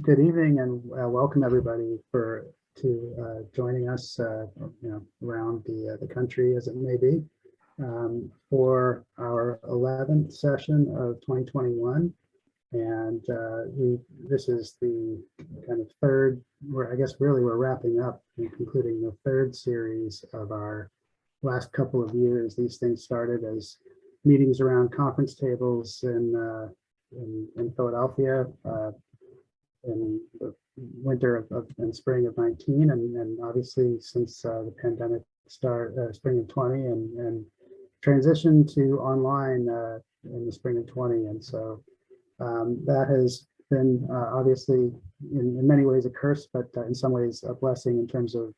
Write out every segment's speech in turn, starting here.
Good evening and welcome everybody to joining us around the country as it may be for our 11th session of 2021. And this is the kind of third, I guess really we're wrapping up and concluding the third series of our last couple of years. These things started as meetings around conference tables in Philadelphia in the winter and spring of 19, and obviously since the pandemic spring of 20 and transitioned to online in the spring of 20. And so that has been obviously in many ways a curse, but in some ways a blessing in terms of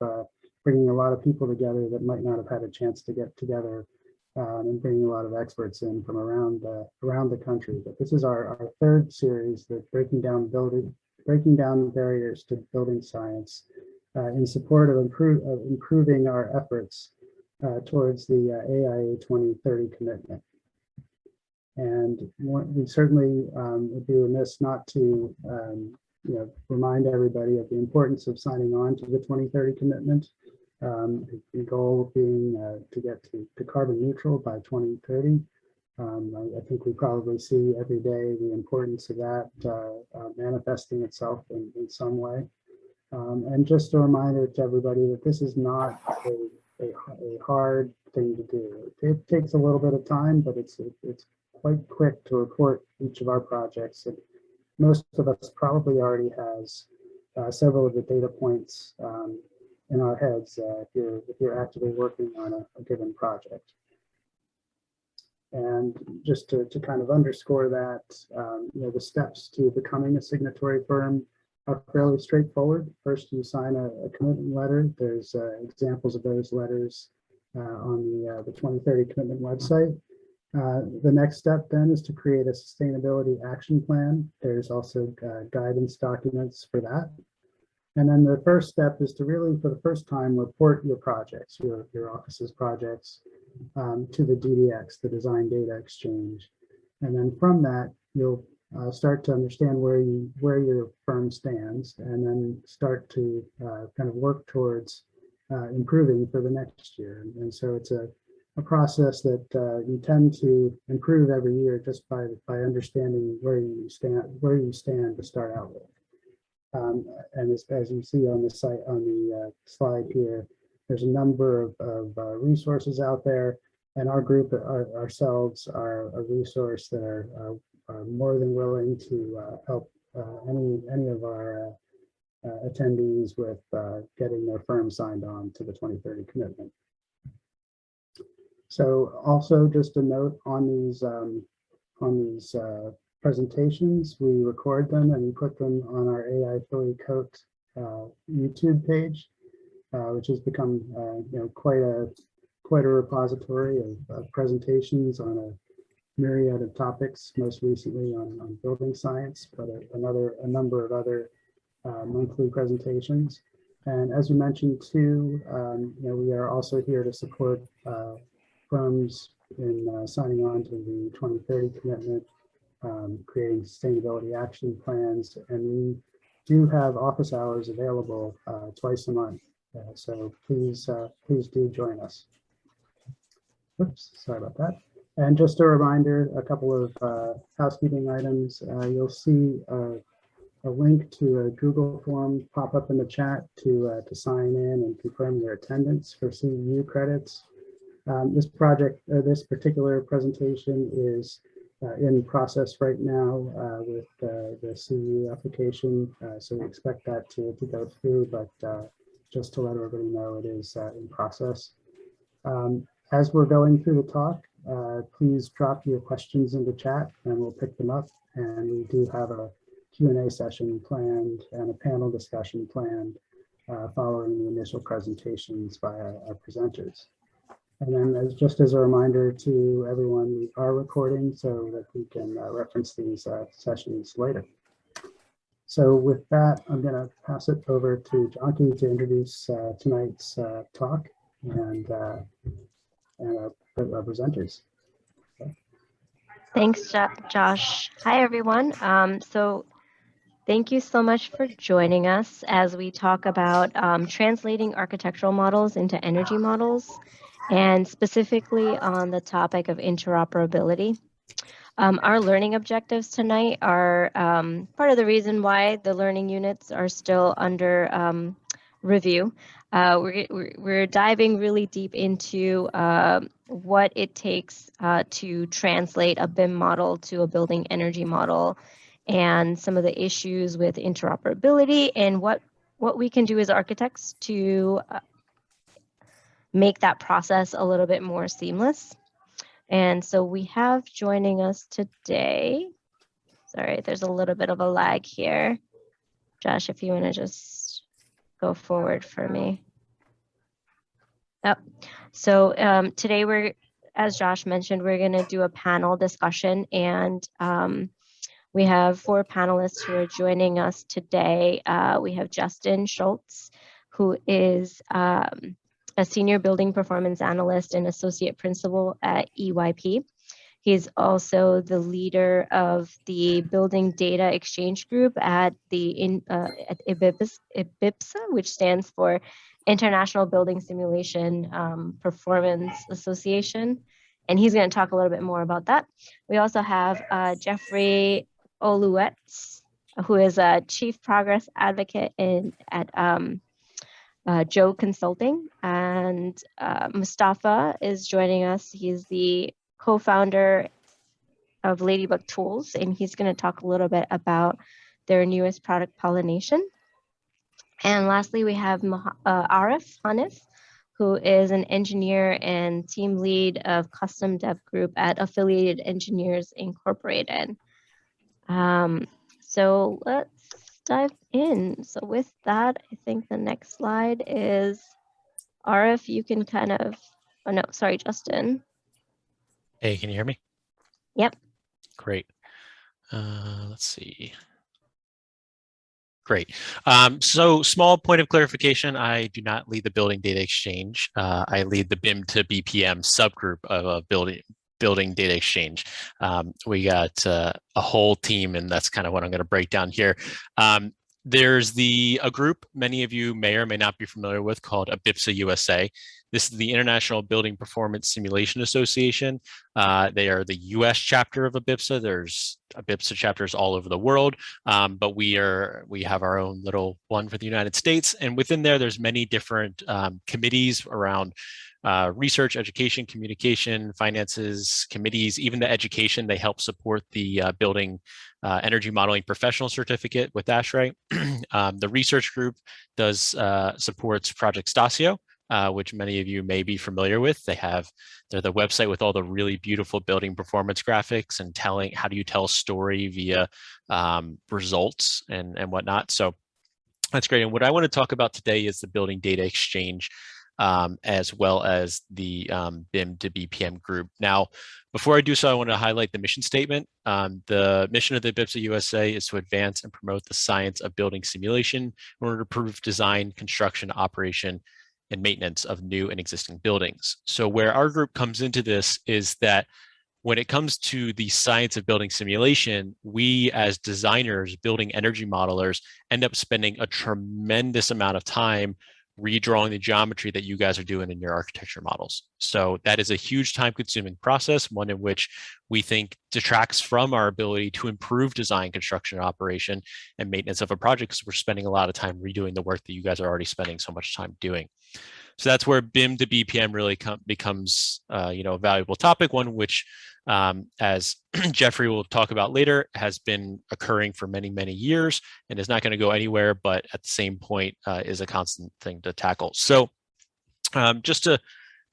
bringing a lot of people together that might not have had a chance to get together, and bringing a lot of experts in from around the country. But this is our third series, that breaking down barriers to building science in support of improving our efforts towards the AIA 2030 commitment. And we certainly would be remiss not to remind everybody of the importance of signing on to the 2030 commitment. The goal being to get to carbon neutral by 2030. I think we probably see every day the importance of that manifesting itself in some way. And just a reminder to everybody that this is not a hard thing to do. It takes a little bit of time, but it's quite quick to report each of our projects. And most of us probably already has several of the data points in our heads if you're actively working on a given project. And just to kind of underscore that, the steps to becoming a signatory firm are fairly straightforward. First, you sign a commitment letter. There's examples of those letters on the 2030 commitment website. The next step then is to create a sustainability action plan. There's also guidance documents for that. And then the first step is to really, for the first time, report your projects, your office's projects, to the DDX, the Design Data Exchange. And then from that, you'll start to understand where your firm stands, and then start to kind of work towards improving for the next year. And so it's a process that you tend to improve every year just by understanding where you stand to start out with. And as you see on the slide here, there's a number of resources out there, and our group ourselves are a resource that are more than willing to help any of our attendees with getting their firm signed on to the 2030 commitment. So also just a note on these presentations, we record them and we put them on our AI Philly Coat YouTube page, which has become quite a repository of presentations on a myriad of topics, most recently on building science, but a number of other monthly presentations. And as you mentioned too, we are also here to support firms in signing on to the 2030 commitment, creating sustainability action plans, and we do have office hours available twice a month. So please do join us. Oops, sorry about that. And just a reminder, a couple of housekeeping items. You'll see a link to a Google form pop up in the chat to sign in and confirm your attendance for CEU credits. This particular presentation is in process right now with the CEU application, so we expect that to go through, but just to let everybody know, it is in process. As we're going through the talk, please drop your questions in the chat and we'll pick them up. And we do have a Q&A session planned and a panel discussion planned following the initial presentations by our presenters. And then just as a reminder to everyone, we are recording so that we can reference these sessions later. So with that, I'm going to pass it over to Jonky to introduce tonight's talk and our presenters. Okay. Thanks, Josh. Hi, everyone. So Thank you so much for joining us as we talk about translating architectural models into energy models, and specifically on the topic of interoperability. Our learning objectives tonight are part of the reason why the learning units are still under review. We're diving really deep into what it takes to translate a BIM model to a building energy model, and some of the issues with interoperability, and what we can do as architects to make that process a little bit more seamless. And so we have joining us today, sorry, there's a little bit of a lag here. Josh, if you want to just go forward for me. Yep. So today we're, as Josh mentioned, we're going to do a panel discussion, and we have 4 panelists who are joining us today. We have Justin Shultz, who is a senior building performance analyst and associate principal at EYP. He's also the leader of the building data exchange group at the Abyssa, which stands for International Building Simulation Performance Association. And he's going to talk a little bit more about that. We also have Jeffrey Oullette, who is a chief progress advocate at Joe Consulting, and Mostapha is joining us. He's the co-founder of Ladybug Tools, and he's going to talk a little bit about their newest product, Pollination. And lastly, we have Arif, Hanif, who is an engineer and team lead of custom dev group at Affiliated Engineers Incorporated. So let's dive in. So with that, I think the next slide is Arif. You can kind of, oh no, sorry, Justin. Hey, can you hear me? Yep. Great. Let's see. Great. So small point of clarification, I do not lead the building data exchange. I lead the BIM to BPM subgroup of a building data exchange. We got a whole team, and that's kind of what I'm going to break down here. There's a group many of you may or may not be familiar with called Abyssa USA. This is the International Building Performance Simulation Association. They are the US chapter of Abyssa. There's Abyssa chapters all over the world, but we have our own little one for the United States. And within there's many different committees around research, education, communication, finances, committees, even the education. They help support the building energy modeling professional certificate with ASHRAE. The research group supports Project Stasio, which many of you may be familiar with. They're the website with all the really beautiful building performance graphics and how do you tell a story via results and whatnot. So that's great. And what I want to talk about today is the building data exchange, as well as the BIM to BPM group. Now, before I do so, I want to highlight the mission statement. The mission of the Abyssa USA is to advance and promote the science of building simulation in order to improve design, construction, operation, and maintenance of new and existing buildings. So where our group comes into this is that when it comes to the science of building simulation, we as designers, building energy modelers, end up spending a tremendous amount of time redrawing the geometry that you guys are doing in your architecture models. So that is a huge time-consuming process, one in which we think detracts from our ability to improve design, construction, operation, and maintenance of a project, because we're spending a lot of time redoing the work that you guys are already spending so much time doing. So that's where BIM to BPM really becomes a valuable topic, one which, as Jeffrey will talk about later, has been occurring for many, many years and is not going to go anywhere, but at the same point is a constant thing to tackle. So just to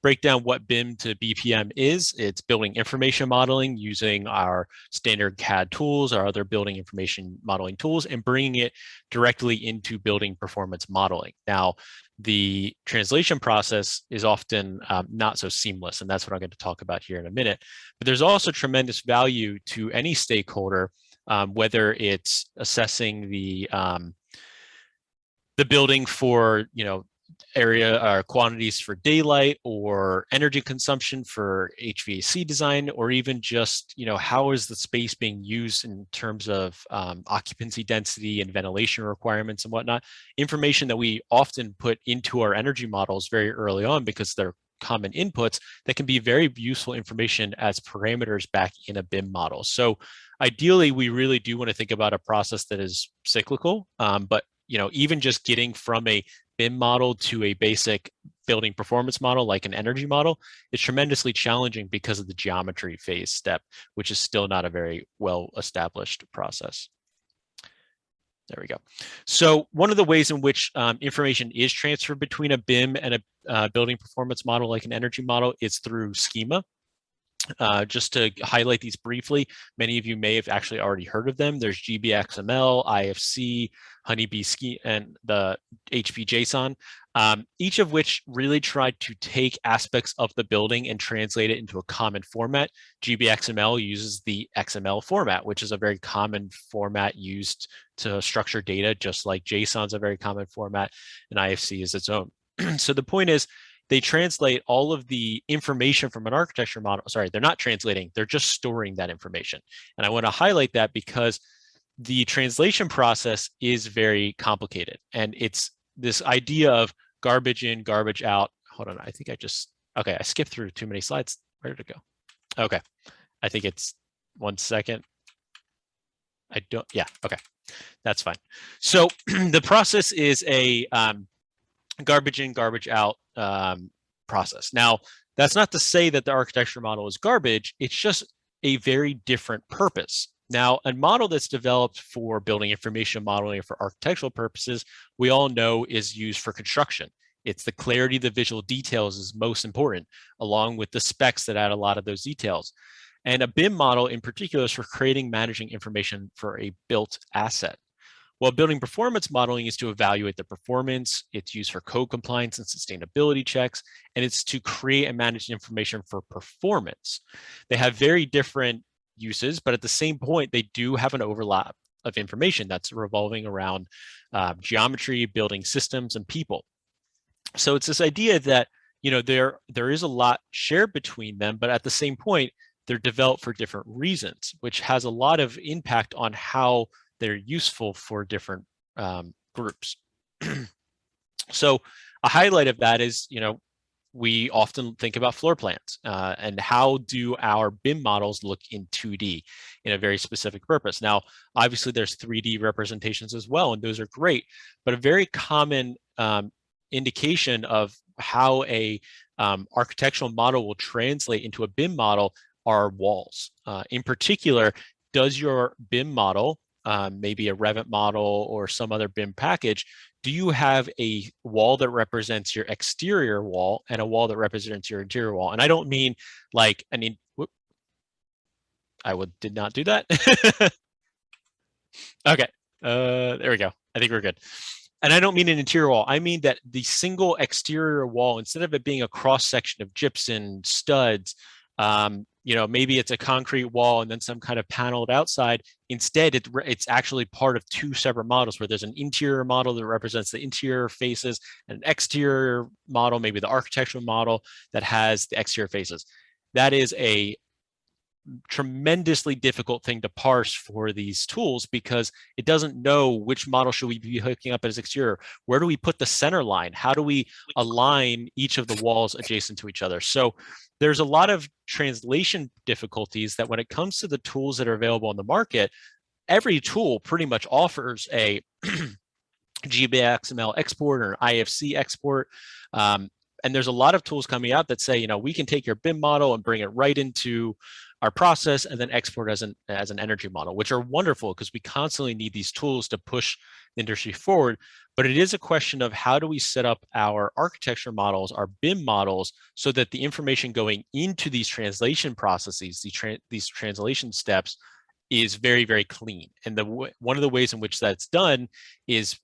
break down what BIM to BPM is, it's building information modeling using our standard CAD tools, our other building information modeling tools, and bringing it directly into building performance modeling. Now, the translation process is often not so seamless, and that's what I'm going to talk about here in a minute. But there's also tremendous value to any stakeholder, whether it's assessing the building for, area or quantities for daylight or energy consumption for HVAC design, or even just, how is the space being used in terms of occupancy density and ventilation requirements and whatnot. Information that we often put into our energy models very early on because they're common inputs that can be very useful information as parameters back in a BIM model. So ideally, we really do want to think about a process that is cyclical, but even just getting from a BIM model to a basic building performance model like an energy model is tremendously challenging because of the geometry phase step, which is still not a very well established process. There we go. So one of the ways in which information is transferred between a BIM and a building performance model like an energy model is through schema. Just to highlight these briefly, many of you may have actually already heard of them. There's GBXML, IFC, Honeybee Schema, and the HPJSON, each of which really tried to take aspects of the building and translate it into a common format. GBXML uses the XML format, which is a very common format used to structure data, just like JSON is a very common format, and IFC is its own. So the point is, they translate all of the information from an architecture model. Sorry, they're not translating, they're just storing that information. And I want to highlight that because the translation process is very complicated. And it's this idea of garbage in, garbage out. Hold on, I think okay, I skipped through too many slides. Where did it go? Okay, I think it's 1 second. Okay, that's fine. So the process is a garbage in, garbage out process. Now, that's not to say that the architecture model is garbage, it's just a very different purpose. Now, a model that's developed for building information modeling for architectural purposes, we all know is used for construction. It's the clarity of the visual details is most important, along with the specs that add a lot of those details. And a BIM model in particular is for creating, managing information for a built asset. While building performance modeling is to evaluate the performance, it's used for code compliance and sustainability checks, and it's to create and manage information for performance. They have very different uses, but at the same point, they do have an overlap of information that's revolving around geometry, building systems, and people. So it's this idea that there is a lot shared between them, but at the same point, they're developed for different reasons, which has a lot of impact on how they're useful for different groups. So a highlight of that is, we often think about floor plans and how do our BIM models look in 2D in a very specific purpose. Now, obviously there's 3D representations as well, and those are great, but a very common indication of how a architectural model will translate into a BIM model are walls. In particular, does your BIM model, maybe a Revit model or some other BIM package, do you have a wall that represents your exterior wall and a wall that represents your interior wall? And I don't mean like did not do that. Okay, there we go. I think we're good. And I don't mean an interior wall. I mean that the single exterior wall, instead of it being a cross section of gypsum studs, maybe it's a concrete wall and then some kind of paneled outside. Instead, it's actually part of two separate models where there's an interior model that represents the interior faces and an exterior model, maybe the architectural model that has the exterior faces. That is a tremendously difficult thing to parse for these tools because it doesn't know which model should we be hooking up as exterior. Where do we put the center line? How do we align each of the walls adjacent to each other? So there's a lot of translation difficulties that when it comes to the tools that are available on the market, every tool pretty much offers a GBXML export or IFC export. And there's a lot of tools coming out that say, we can take your BIM model and bring it right into our process and then export as an energy model, which are wonderful because we constantly need these tools to push the industry forward. But it is a question of how do we set up our architecture models, our BIM models, so that the information going into these translation processes, these translation steps, is very, very clean. And one of the ways in which that's done is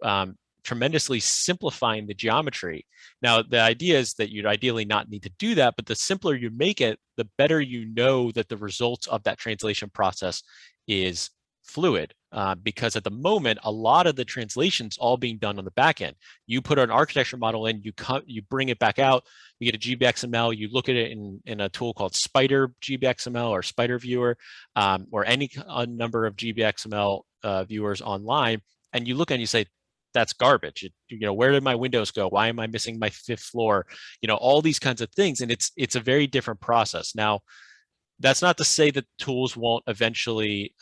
tremendously simplifying the geometry. Now, the idea is that you'd ideally not need to do that, but the simpler you make it, the better you know that the results of that translation process is fluid. because at the moment, a lot of the translation's all being done on the back end. You put an architecture model in, you bring it back out, you get a GBXML, you look at it in a tool called Spider GBXML or Spider Viewer, or any number of GBXML viewers online, and you look and you say, that's garbage. Where did my windows go? Why am I missing my 5th floor? All these kinds of things. And it's a very different process. Now, that's not to say that tools won't eventually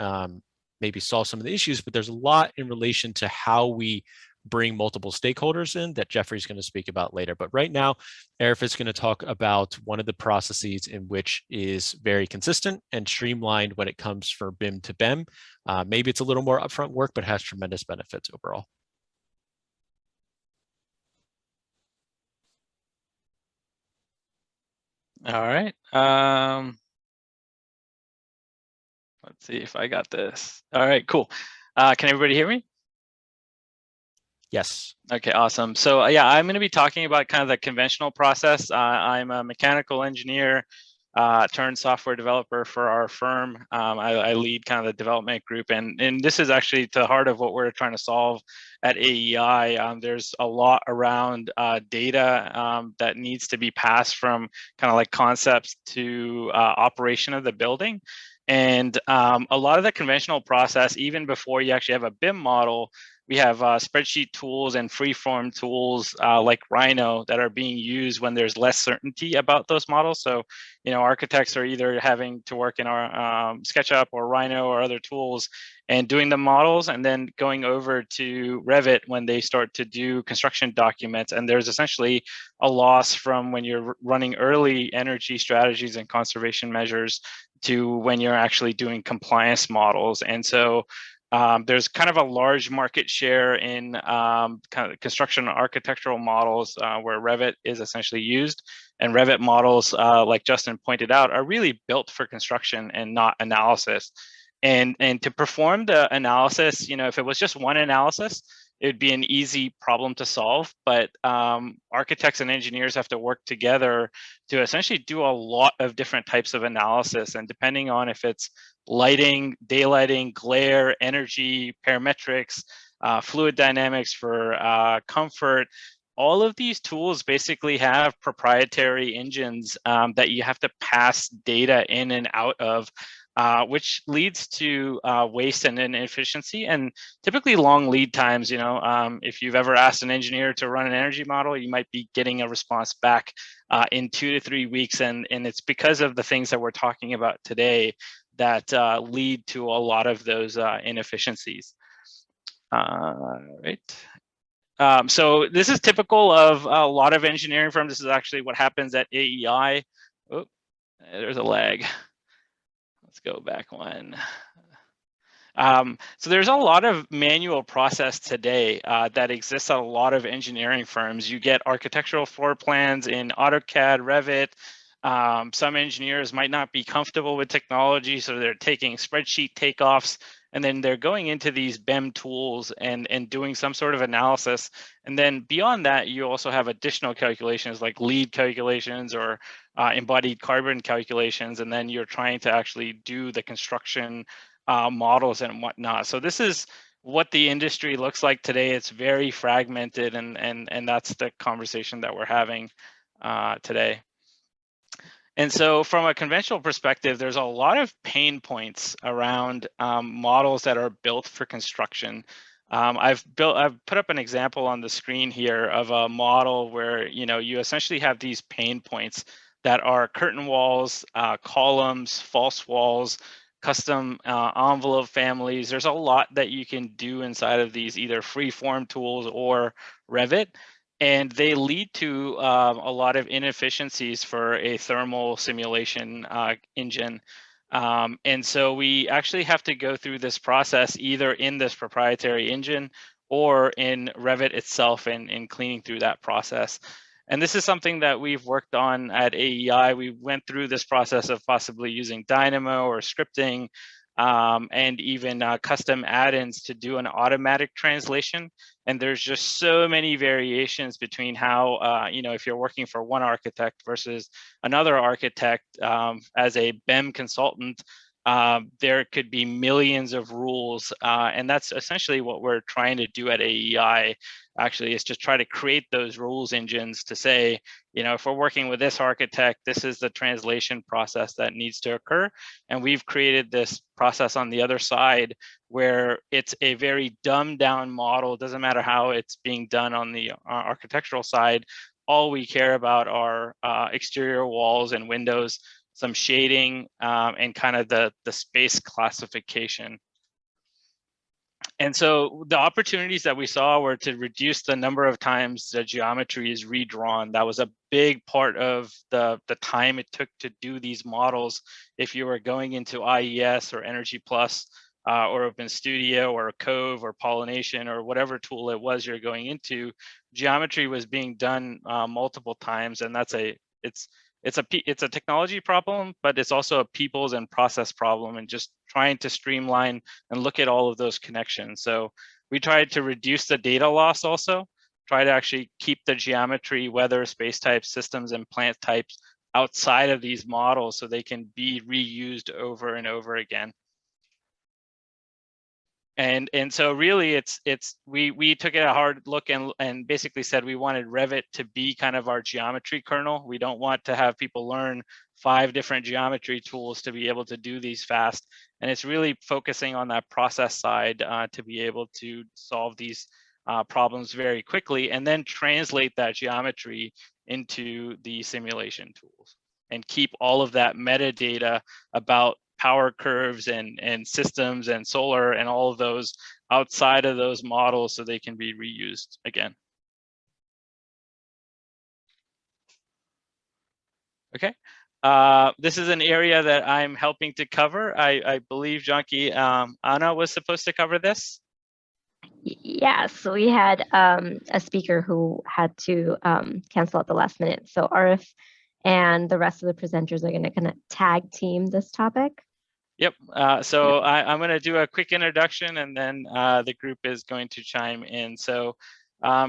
maybe solve some of the issues, but there's a lot in relation to how we bring multiple stakeholders in that Jeffrey's going to speak about later. But right now, Arif is going to talk about one of the processes in which is very consistent and streamlined when it comes for BIM to BEM. Maybe it's a little more upfront work, but has tremendous benefits overall. All right. Let's see if I got this. All right, cool. Can everybody hear me? Yes. Okay, awesome. So yeah, I'm going to be talking about kind of the conventional process. I'm a mechanical engineer turned software developer for our firm. I lead kind of the development group, and this is actually to the heart of what we're trying to solve at AEI. There's a lot around data that needs to be passed from kind of like concepts to operation of the building. And a lot of the conventional process, even before you actually have a BIM model, we have spreadsheet tools and freeform tools like Rhino that are being used when there's less certainty about those models. So, architects are either having to work in our SketchUp or Rhino or other tools and doing the models, and then going over to Revit when they start to do construction documents. And there's essentially a loss from when you're running early energy strategies and conservation measures to when you're actually doing compliance models. And so there's kind of a large market share in kind of construction and architectural models where Revit is essentially used. And Revit models, like Justin pointed out, are really built for construction and not analysis. And to perform the analysis, if it was just one analysis, it would be an easy problem to solve. But architects and engineers have to work together to essentially do a lot of different types of analysis. And depending on if it's lighting, daylighting, glare, energy, parametrics, fluid dynamics for comfort, all of these tools basically have proprietary engines that you have to pass data in and out of, which leads to waste and inefficiency and typically long lead times. If you've ever asked an engineer to run an energy model, you might be getting a response back in 2 to 3 weeks. And it's because of the things that we're talking about today that lead to a lot of those inefficiencies. Right. So this is typical of a lot of engineering firms. This is actually what happens at AEI. Oh, there's a lag. Let's go back one. So there's a lot of manual process today that exists at a lot of engineering firms. You get architectural floor plans in AutoCAD, Revit. Some engineers might not be comfortable with technology, so they're taking spreadsheet takeoffs, and then they're going into these BIM tools and doing some sort of analysis. And then beyond that, you also have additional calculations like lead calculations or embodied carbon calculations, and then you're trying to actually do the construction models and whatnot. So this is what the industry looks like today. It's very fragmented, and that's the conversation that we're having today. And so from a conventional perspective, there's a lot of pain points around models that are built for construction. I've put up an example on the screen here of a model where you essentially have these pain points that are curtain walls, columns, false walls, custom envelope families. There's a lot that you can do inside of these either freeform tools or Revit. And they lead to a lot of inefficiencies for a thermal simulation engine. And so we actually have to go through this process either in this proprietary engine or in Revit itself and cleaning through that process. And this is something that we've worked on at AEI. We went through this process of possibly using Dynamo or scripting and even custom add-ins to do an automatic translation. And there's just so many variations between how, if you're working for one architect versus another architect as a BIM consultant, there could be millions of rules. And that's essentially what we're trying to do at AEI, actually, is just try to create those rules engines to say, you know, if we're working with this architect, this is the translation process that needs to occur. And we've created this process on the other side where it's a very dumbed down model. It doesn't matter how it's being done on the architectural side. All we care about are exterior walls and windows, some shading, and kind of the space classification. And so the opportunities that we saw were to reduce the number of times the geometry is redrawn. That was a big part of the time it took to do these models. If you were going into IES or Energy Plus or Open Studio or Cove or Pollination or whatever tool it was you're going into, geometry was being done multiple times, and it's a technology problem, but it's also a people's and process problem, and just trying to streamline and look at all of those connections. So we tried to reduce the data loss, also try to actually keep the geometry, weather, space types, systems, and plant types outside of these models so they can be reused over and over again. And so really we took a hard look and basically said we wanted Revit to be kind of our geometry kernel. We don't want to have people learn 5 different geometry tools to be able to do these fast. And it's really focusing on that process side to be able to solve these problems very quickly, and then translate that geometry into the simulation tools and keep all of that metadata about power curves and systems and solar and all of those outside of those models so they can be reused again. Okay, this is an area that I'm helping to cover. I believe Janki Anna was supposed to cover this. Yeah, so we had a speaker who had to cancel at the last minute. So Arif and the rest of the presenters are going to kind of tag team this topic. Yep. So I'm going to do a quick introduction, and then the group is going to chime in. So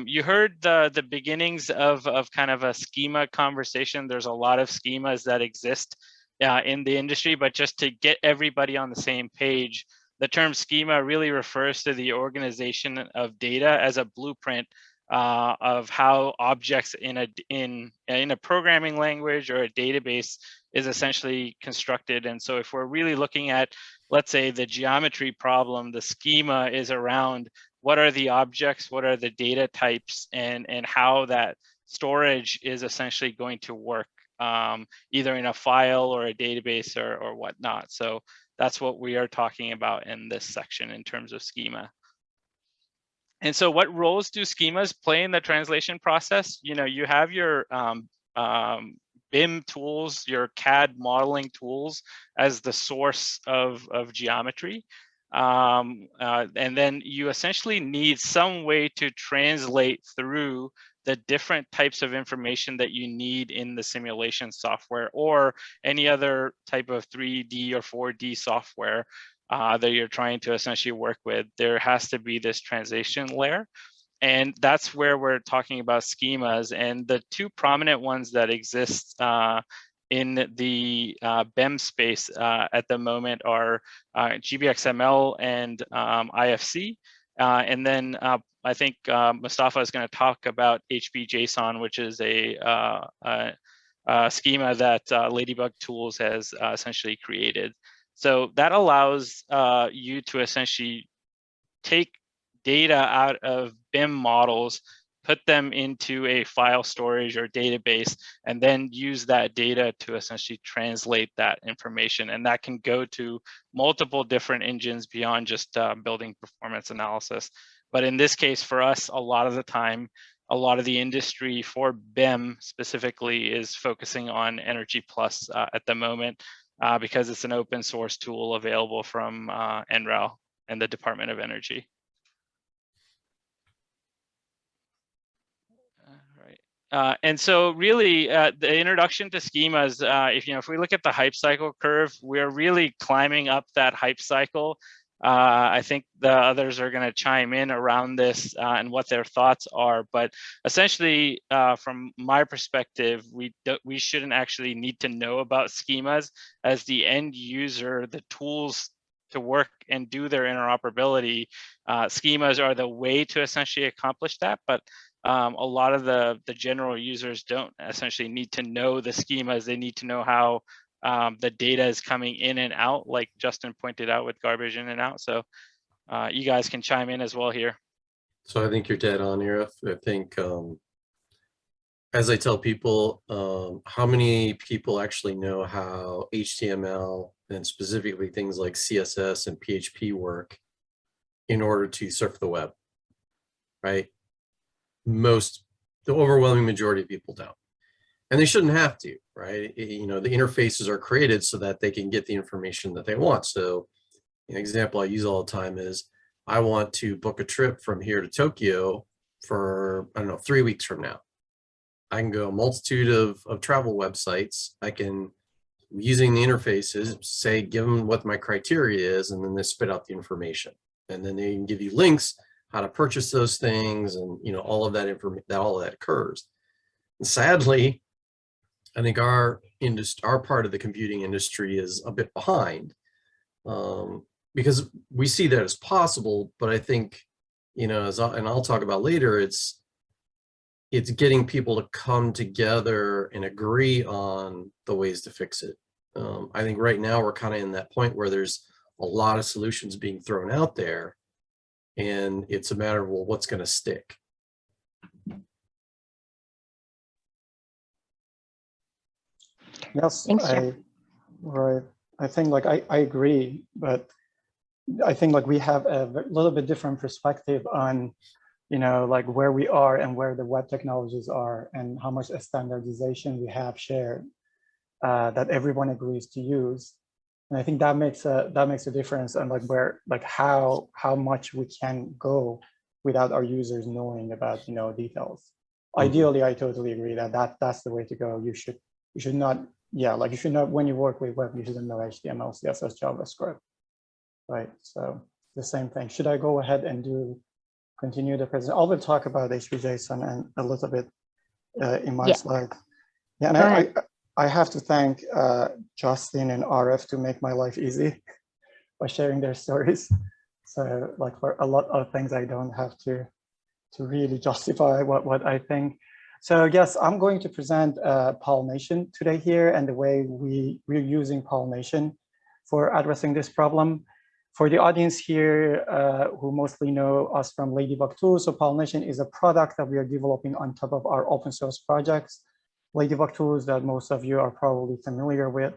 you heard the beginnings of kind of a schema conversation. There's a lot of schemas that exist in the industry, but just to get everybody on the same page, the term schema really refers to the organization of data as a blueprint of how objects in a programming language or a database is essentially constructed. And so if we're really looking at, let's say, the geometry problem, the schema is around what are the objects, what are the data types, and how that storage is essentially going to work, either in a file or a database or whatnot. So that's what we are talking about in this section in terms of schema. And so what roles do schemas play in the translation process? You know, you have your BIM tools, your CAD modeling tools as the source of geometry. And then you essentially need some way to translate through the different types of information that you need in the simulation software or any other type of 3D or 4D software that you're trying to essentially work with. There has to be this translation layer. And that's where we're talking about schemas. And the 2 prominent ones that exist in the BEM space at the moment are GBXML and IFC. And then I think Mostapha is going to talk about HBJSON, which is a schema that Ladybug Tools has essentially created. So that allows you to essentially take data out of BIM models, put them into a file storage or database, and then use that data to essentially translate that information. And that can go to multiple different engines beyond just building performance analysis. But in this case, for us, a lot of the time, a lot of the industry for BIM specifically is focusing on Energy Plus at the moment because it's an open source tool available from NREL and the Department of Energy. And so really the introduction to schemas, if we look at the hype cycle curve, we're really climbing up that hype cycle. I think the others are going to chime in around this and what their thoughts are. But essentially, from my perspective, we shouldn't actually need to know about schemas as the end user, the tools to work and do their interoperability. Schemas are the way to essentially accomplish that. But a lot of the general users don't essentially need to know the schemas. They need to know how the data is coming in and out, like Justin pointed out with garbage in and out. So you guys can chime in as well here. So I think you're dead on, Arif. I think, as I tell people, how many people actually know how HTML and specifically things like CSS and PHP work in order to surf the web, right? The overwhelming majority of people don't. And they shouldn't have to, right? You know, the interfaces are created so that they can get the information that they want. So an example I use all the time is, I want to book a trip from here to Tokyo for, I don't know, 3 weeks from now. I can go a multitude of travel websites. I can, using the interfaces, say, give them what my criteria is, and then they spit out the information. And then they can give you links, how to purchase those things, and, you know, all of that information, all of that occurs. And sadly, I think our part of the computing industry is a bit behind, because we see that as possible, but I think, you know, and I'll talk about later, it's getting people to come together and agree on the ways to fix it. I think right now we're kind of in that point where there's a lot of solutions being thrown out there, and it's a matter of, well, what's going to stick? Yes, Thanks, Jeff. right. I think like I agree, but I think like we have a little bit different perspective on, you know, like where we are and where the web technologies are and how much standardization we have shared that everyone agrees to use. And I think that makes a difference, and like where, like how much we can go without our users knowing about, you know, details. Ideally, I totally agree that that's the way to go. You should not, yeah, like you should not, when you work with web, you shouldn't know HTML, CSS, JavaScript, right? So the same thing. Should I go ahead and continue the presentation? I will talk about HPJSON and a little bit in my slide. Yeah, and I have to thank Justin and Arif to make my life easy by sharing their stories. So like for a lot of things, I don't have to really justify what I think. So yes, I'm going to present Pollination today here, and the way we're using Pollination for addressing this problem. For the audience here who mostly know us from Ladybug Tools, so Pollination is a product that we are developing on top of our open source projects, Ladybug Tools, that most of you are probably familiar with.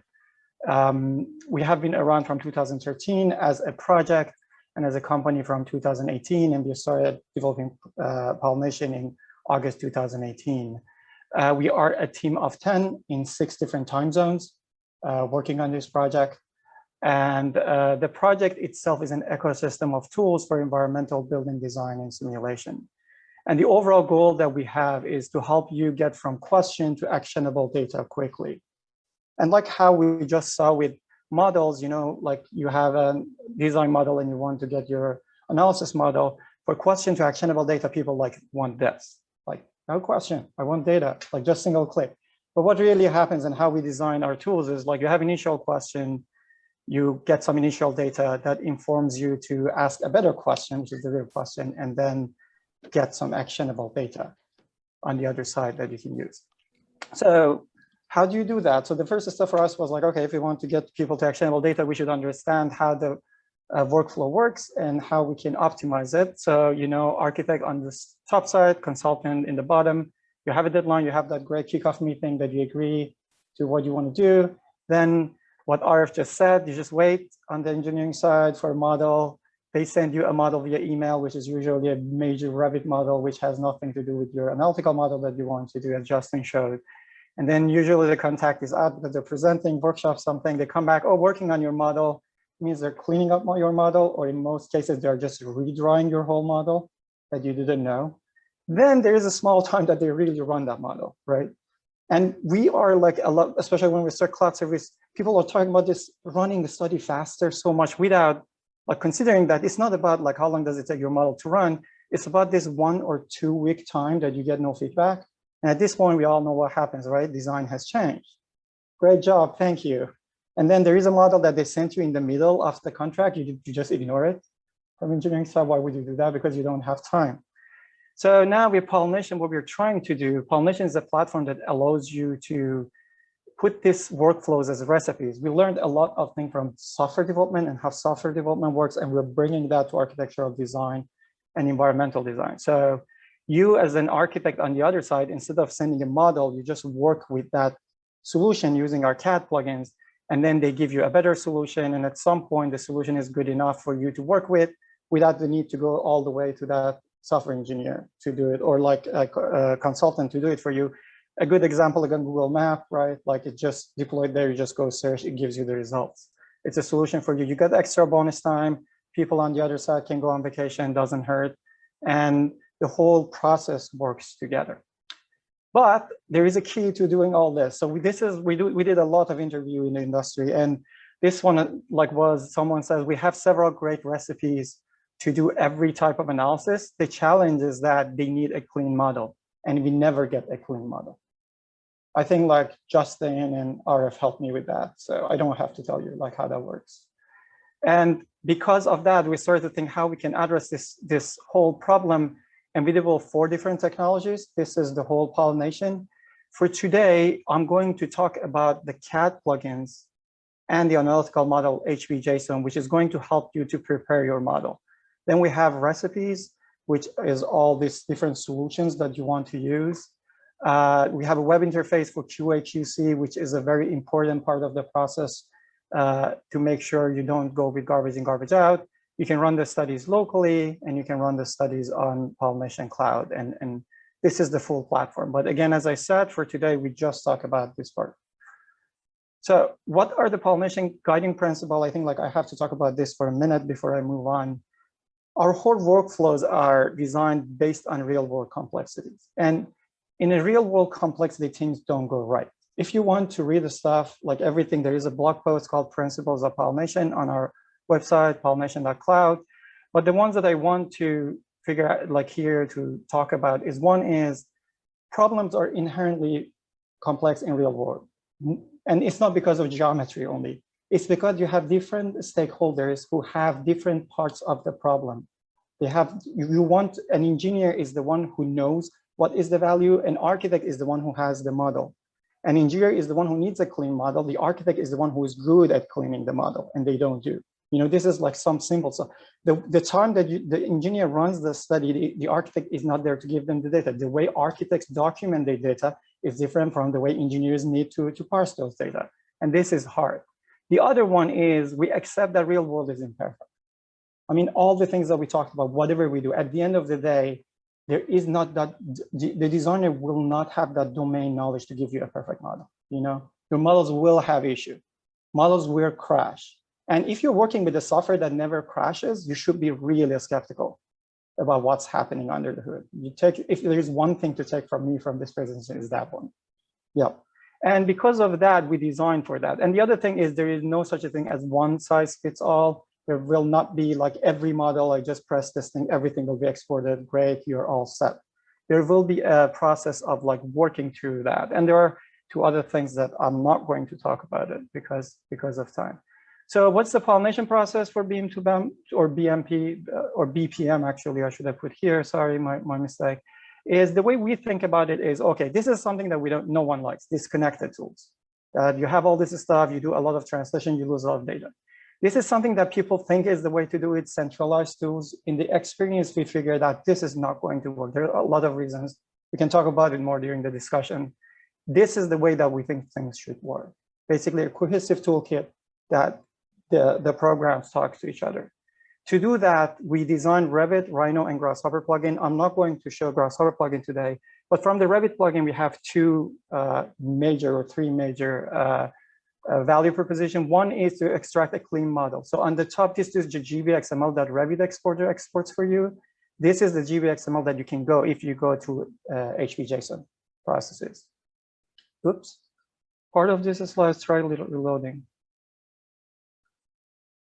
We have been around from 2013 as a project and as a company from 2018, and we started developing Pollination in August 2018. We are a team of 10 in 6 different time zones working on this project. And the project itself is an ecosystem of tools for environmental building design and simulation. And the overall goal that we have is to help you get from question to actionable data quickly. And like how we just saw with models, you know, like you have a design model and you want to get your analysis model. For question to actionable data, people like want this. Like, no question, I want data, like just single click. But what really happens and how we design our tools is like you have initial question, you get some initial data that informs you to ask a better question, which is the real question, and then get some actionable data on the other side that you can use. So how do you do that? So the first step for us was like, okay, if we want to get people to actionable data, we should understand how the workflow works and how we can optimize it. So, you know, architect on this top side, consultant in the bottom, you have a deadline, you have that great kickoff meeting that you agree to what you want to do. Then what Arif just said, you just wait on the engineering side for a model. They send you a model via email, which is usually a major Revit model, which has nothing to do with your analytical model that you want to do, as Justin showed. And then usually the contact is out because they're presenting, workshop something, they come back, oh, working on your model. It means they're cleaning up your model, or in most cases, they're just redrawing your whole model that you didn't know. Then there is a small time that they really run that model, right? And we are like a lot, especially when we start cloud service, people are talking about this running the study faster so much without like considering that it's not about like how long does it take your model to run, it's about this 1 or 2 week time that you get no feedback. And at this point, we all know what happens, right? Design has changed. Great job, thank you. And then there is a model that they sent you in the middle of the contract, you just ignore it. From engineering side, why would you do that? Because you don't have time. So now with Pollination, what we're trying to do, Pollination is a platform that allows you to put these workflows as recipes. We learned a lot of things from software development and how software development works, and we're bringing that to architectural design and environmental design. So you as an architect on the other side, instead of sending a model, you just work with that solution using our Cad plugins, and then they give you a better solution. And at some point, the solution is good enough for you to work with without the need to go all the way to that software engineer to do it, or like a consultant to do it for you. A good example, again, Google Map, right? Like it just deployed there, you just go search, it gives you the results. It's a solution for you. You get extra bonus time. People on the other side can go on vacation, doesn't hurt. And the whole process works together. But there is a key to doing all this. So we did a lot of interview in the industry, and this one was someone says we have several great recipes to do every type of analysis. The challenge is that they need a clean model, and we never get a clean model. I think like Justin and Arif helped me with that, so I don't have to tell you like how that works. And because of that, we started to think how we can address this whole problem. And we developed 4 different technologies. This is the whole Pollination. For today, I'm going to talk about the Cad plugins and the analytical model HBJSON, which is going to help you to prepare your model. Then we have recipes, which is all these different solutions that you want to use. We have a web interface for QA/QC, which is a very important part of the process to make sure you don't go with garbage in, garbage out. You can run the studies locally, and you can run the studies on Pollination Cloud, and this is the full platform. But again, as I said, for today, we just talk about this part. So what are the Pollination guiding principles? I think like I have to talk about this for a minute before I move on. Our whole workflows are designed based on real world complexities. And in a real world complexity, things don't go right. If you want to read the stuff, like everything, there is a blog post called Principles of Pollination on our website, pollination.cloud. But the ones that I want to figure out like here to talk about is one is problems are inherently complex in real world. And it's not because of geometry only. It's because you have different stakeholders who have different parts of the problem. An engineer is the one who knows what is the value, an architect is the one who has the model. An engineer is the one who needs a clean model. The architect is the one who is good at cleaning the model, and they don't do. You know, this is like some simple. So the time that the engineer runs the study, the architect is not there to give them the data. The way architects document their data is different from the way engineers need to parse those data. And this is hard. The other one is we accept that real world is imperfect. I mean, all the things that we talked about, whatever we do, at the end of the day, there is not that, the designer will not have that domain knowledge to give you a perfect model. You know, your models will have issue. Models will crash. And if you're working with a software that never crashes, you should be really skeptical about what's happening under the hood. If there's one thing to take from me from this presentation, is that one. Yeah. And because of that, we designed for that. And the other thing is there is no such a thing as one size fits all. There will not be like every model, I just press this thing, everything will be exported. Great, you're all set. There will be a process of like working through that. And there are 2 other things that I'm not going to talk about it because of time. So what's the pollination process for BIM to BAM or BMP or BPM, actually, I should have put here, sorry, my mistake, is the way we think about it is, okay, this is something that no one likes, disconnected tools. You have all this stuff, you do a lot of translation, you lose a lot of data. This is something that people think is the way to do it, centralized tools. In the experience, we figured out this is not going to work. There are a lot of reasons. We can talk about it more during the discussion. This is the way that we think things should work. Basically, a cohesive toolkit that the programs talk to each other. To do that, we designed Revit, Rhino, and Grasshopper plugin. I'm not going to show Grasshopper plugin today, but from the Revit plugin, we have 3 major value proposition. One is to extract a clean model. So on the top, this is the GBXML that Revit exporter exports for you. This is the GBXML that you can go if you go to HBJSON processes. Oops. Part of this is, let's try a little reloading.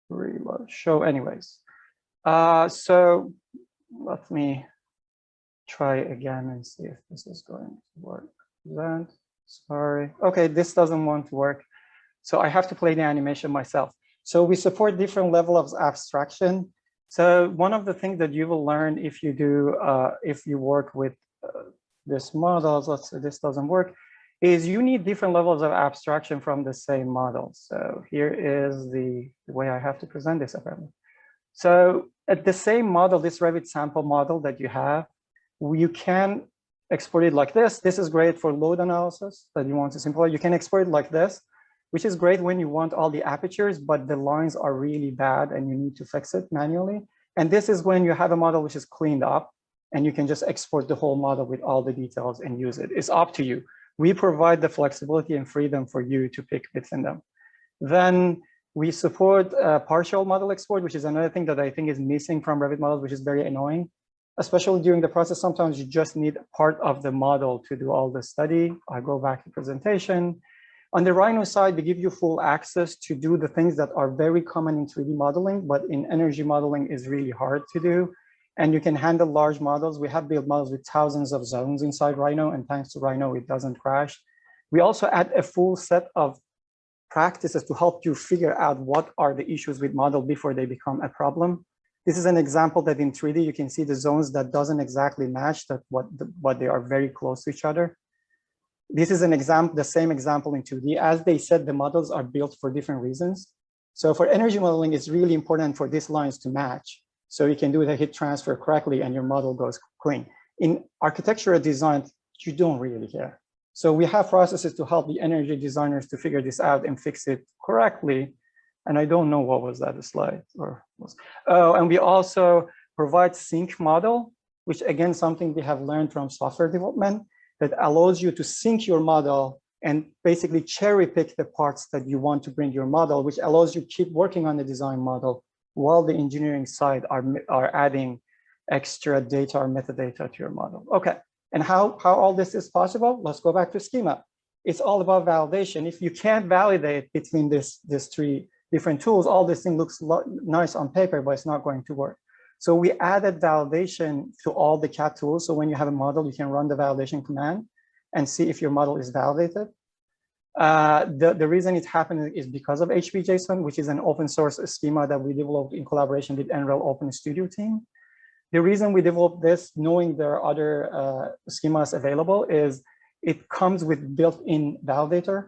Reload. show anyways. So let me try again and see if this is going to work. Present, sorry. Okay, this doesn't want to work. So I have to play the animation myself. So we support different levels of abstraction. So one of the things that you will learn if you do, if you work with this models, let's say this doesn't work, is you need different levels of abstraction from the same model. So here is the way I have to present this apparently. So at the same model, this Revit sample model that you have, you can export it like this. This is great for load analysis that you want to simplify. You can export it like this, which is great when you want all the apertures, but the lines are really bad and you need to fix it manually. And this is when you have a model which is cleaned up and you can just export the whole model with all the details and use it. It's up to you. We provide the flexibility and freedom for you to pick within them. Then we support partial model export, which is another thing that I think is missing from Revit models, which is very annoying. Especially during the process, sometimes you just need part of the model to do all the study. I go back to presentation. On the Rhino side, we give you full access to do the things that are very common in 3D modeling, but in energy modeling is really hard to do. And you can handle large models. We have built models with thousands of zones inside Rhino, and thanks to Rhino, it doesn't crash. We also add a full set of practices to help you figure out what are the issues with model before they become a problem. This is an example that in 3D, you can see the zones that doesn't exactly match that what they are very close to each other. This is an example, the same example in 2D. As they said, the models are built for different reasons. So for energy modeling, it's really important for these lines to match. So you can do the heat transfer correctly and your model goes clean. In architectural design, you don't really care. So we have processes to help the energy designers to figure this out and fix it correctly. And I don't know what was that slide or was. Oh, and we also provide sync model, which again, something we have learned from software development that allows you to sync your model and basically cherry pick the parts that you want to bring your model, which allows you to keep working on the design model while the engineering side are adding extra data or metadata to your model. Okay, and how all this is possible? Let's go back to schema. It's all about validation. If you can't validate between these three different tools, all this thing looks nice on paper, but it's not going to work. So we added validation to all the CAD tools. So when you have a model, you can run the validation command and see if your model is validated. The reason it's happening is because of HBJSON, which is an open source schema that we developed in collaboration with NREL Open Studio team. The reason we developed this, knowing there are other schemas available, is it comes with built-in validator.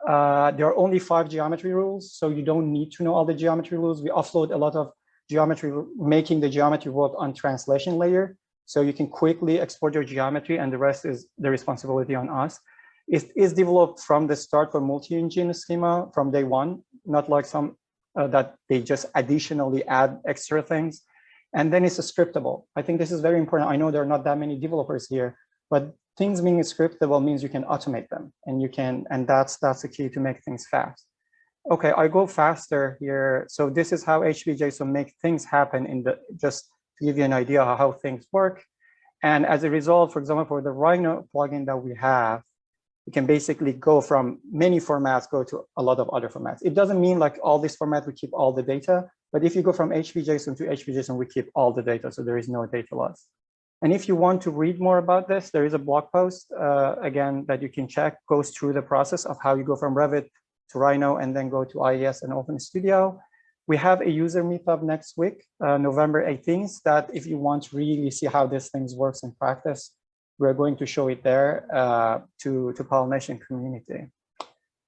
There are only 5 geometry rules, so you don't need to know all the geometry rules. We offload a lot of geometry, making the geometry work on translation layer. So you can quickly export your geometry and the rest is the responsibility on us. It is developed from the start for multi-engine schema from day one, not like some that they just additionally add extra things. And then it's scriptable. I think this is very important. I know there are not that many developers here, but things being scriptable means you can automate them and you can, and that's the key to make things fast. Okay, I go faster here. So this is how HBJSON make things happen in the, just to give you an idea of how things work. And as a result, for example, for the Rhino plugin that we have, you can basically go from many formats, go to a lot of other formats. It doesn't mean like all these formats, we keep all the data, but if you go from HBJSON to HBJSON, we keep all the data. So there is no data loss. And if you want to read more about this, there is a blog post, again, that you can check, goes through the process of how you go from Revit to Rhino and then go to IES and Open Studio. We have a user meetup next week, November 18th, that if you want to really see how this things works in practice, we're going to show it there to Pollination community.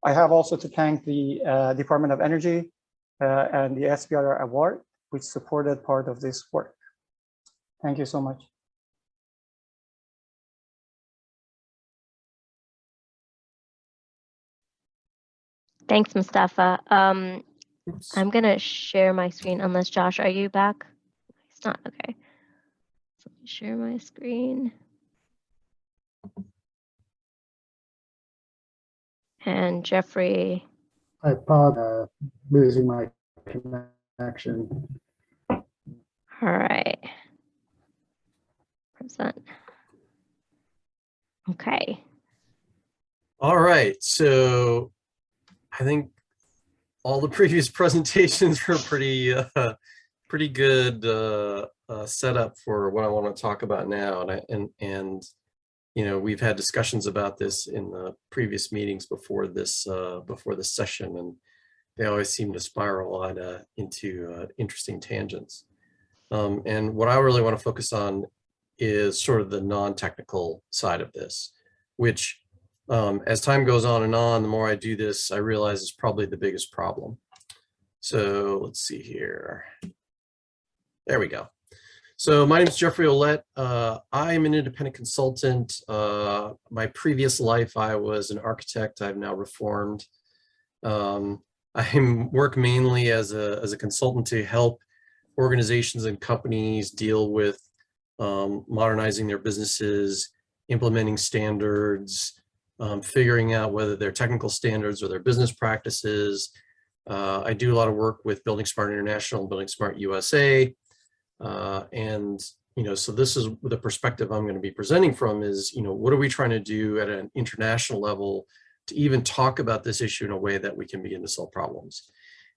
I have also to thank the Department of Energy and the SBIR award, which supported part of this work. Thank you so much. Thanks, Mostapha. I'm going to share my screen unless Josh, are you back? It's not. Okay. So let me share my screen. And Jeffrey. I apologize, losing my connection. All right. Present. Okay. All right. So I think all the previous presentations were pretty good setup for what I want to talk about now. And you know, we've had discussions about this in the previous meetings before this session, and they always seem to spiral out into interesting tangents. And what I really want to focus on is sort of the non-technical side of this, which as time goes on and on, the more I do this, I realize is probably the biggest problem. So let's see here. There we go. So my name is Jeffrey Ollette. I'm an independent consultant. My previous life, I was an architect. I've now reformed. I work mainly as a consultant to help organizations and companies deal with modernizing their businesses, implementing standards, figuring out whether they're technical standards or their business practices. I do a lot of work with Building Smart International and Building Smart USA. And, you know, so this is the perspective I'm going to be presenting from is, you know, what are we trying to do at an international level to even talk about this issue in a way that we can begin to solve problems.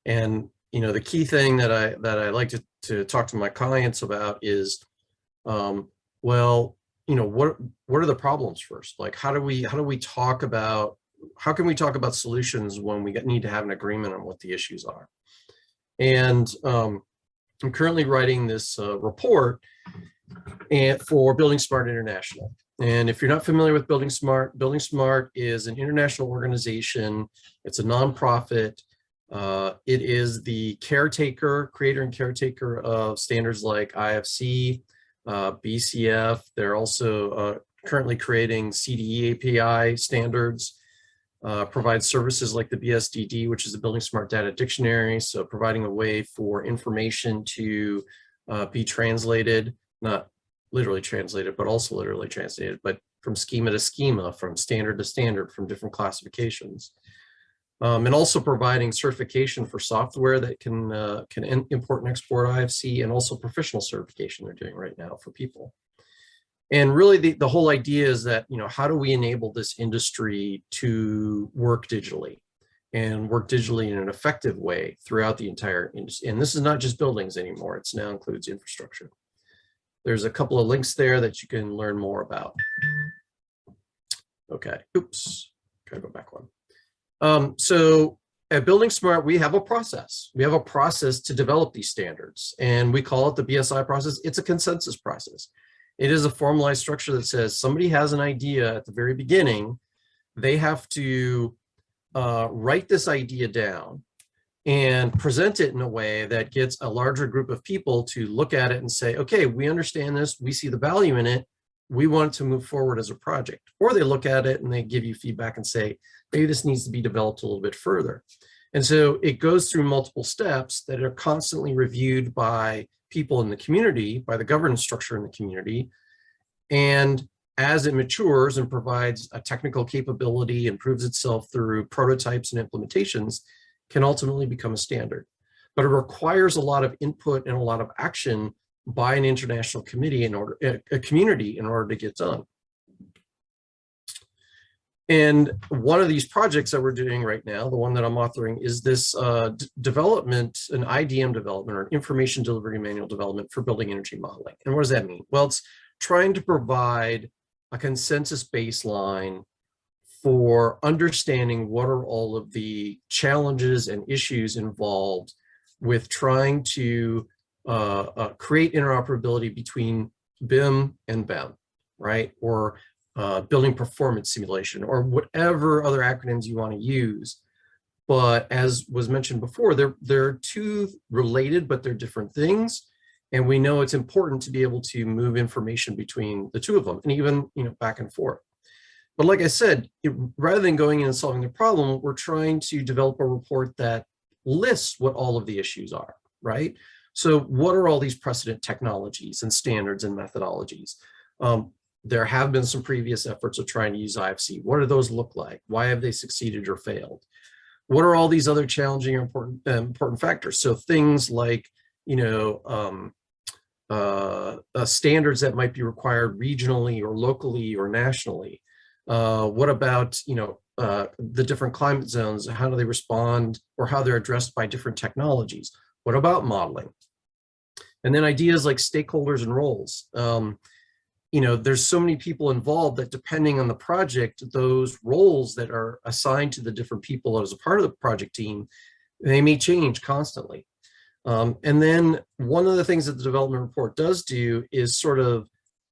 And, you know, the key thing that I like to talk to my clients about is, well, you know, what are the problems first? Like, how can we talk about solutions when we need to have an agreement on what the issues are? And I'm currently writing this report for Building Smart International. And if you're not familiar with Building Smart is an international organization. It's a nonprofit. It is the creator and caretaker of standards like IFC, BCF. They're also currently creating CDE API standards, provides services like the BSDD, which is the Building Smart Data Dictionary. So providing a way for information to be translated, not literally translated, but also literally translated, but from schema to schema, from standard to standard, from different classifications. And also providing certification for software that can import and export IFC, and also professional certification they're doing right now for people. And really the whole idea is that, you know, how do we enable this industry to work digitally and work digitally in an effective way throughout the entire industry? And this is not just buildings anymore, it's now includes infrastructure. There's a couple of links there that you can learn more about. Okay, oops, gotta go back one. So at Building Smart, we have a process. We have a process to develop these standards, and we call it the BSI process. It's a consensus process. It is a formalized structure that says somebody has an idea at the very beginning. They have to write this idea down and present it in a way that gets a larger group of people to look at it and say, okay, we understand this, we see the value in it, we want to move forward as a project. Or they look at it and they give you feedback and say, maybe this needs to be developed a little bit further. And so it goes through multiple steps that are constantly reviewed by people in the community, by the governance structure in the community. And as it matures and provides a technical capability and proves itself through prototypes and implementations, can ultimately become a standard. But it requires a lot of input and a lot of action by an international committee a community in order to get done. And one of these projects that we're doing right now, the one that I'm authoring, is this development, an IDM development, or information delivery manual development for building energy modeling. And what does that mean? Well, it's trying to provide a consensus baseline for understanding what are all of the challenges and issues involved with trying to create interoperability between BIM and BEM, right? Or building performance simulation, or whatever other acronyms you want to use. But as was mentioned before, they're two related, but they're different things. And we know it's important to be able to move information between the two of them, and even, you know, back and forth. But like I said, rather than going in and solving the problem, we're trying to develop a report that lists what all of the issues are, right? So what are all these precedent technologies and standards and methodologies? There have been some previous efforts of trying to use IFC. What do those look like? Why have they succeeded or failed? What are all these other challenging or important factors? So things like, you know, standards that might be required regionally or locally or nationally. What about, you know, the different climate zones, how do they respond, or how they're addressed by different technologies? What about modeling? And then ideas like stakeholders and roles. There's so many people involved that depending on the project, those roles that are assigned to the different people as a part of the project team, they may change constantly. And then one of the things that the development report does do is sort of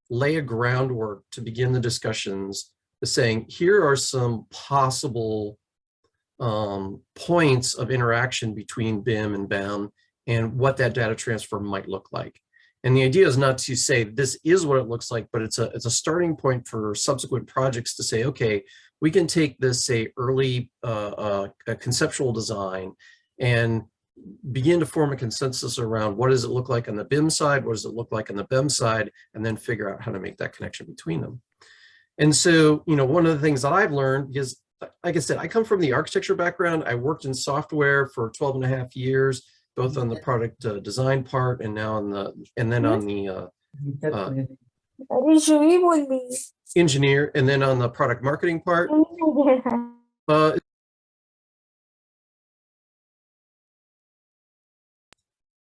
lay a groundwork to begin the discussions, saying, here are some possible points of interaction between BIM and BEM and what that data transfer might look like. And the idea is not to say this is what it looks like, but it's a starting point for subsequent projects to say, okay, we can take this, say, early conceptual design and begin to form a consensus around what does it look like on the BIM side, what does it look like on the BEM side, and then figure out how to make that connection between them. And so, one of the things that I've learned, because like I said, I come from the architecture background. I worked in software for 12 and a half years, both on the product design part and now on the, and then on the engineer, and then on the product marketing part.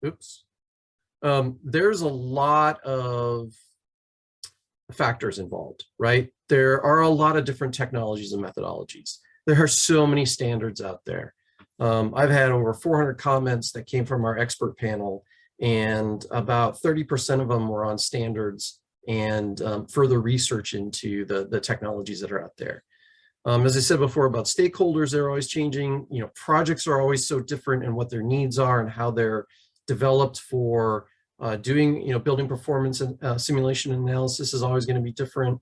Oops. There's a lot of factors involved, right? There are a lot of different technologies and methodologies. There are so many standards out there. I've had over 400 comments that came from our expert panel, and about 30% of them were on standards and further research into the technologies that are out there. As I said before about stakeholders, they're always changing. Projects are always so different in what their needs are and how they're developed for doing, building performance and simulation analysis is always going to be different.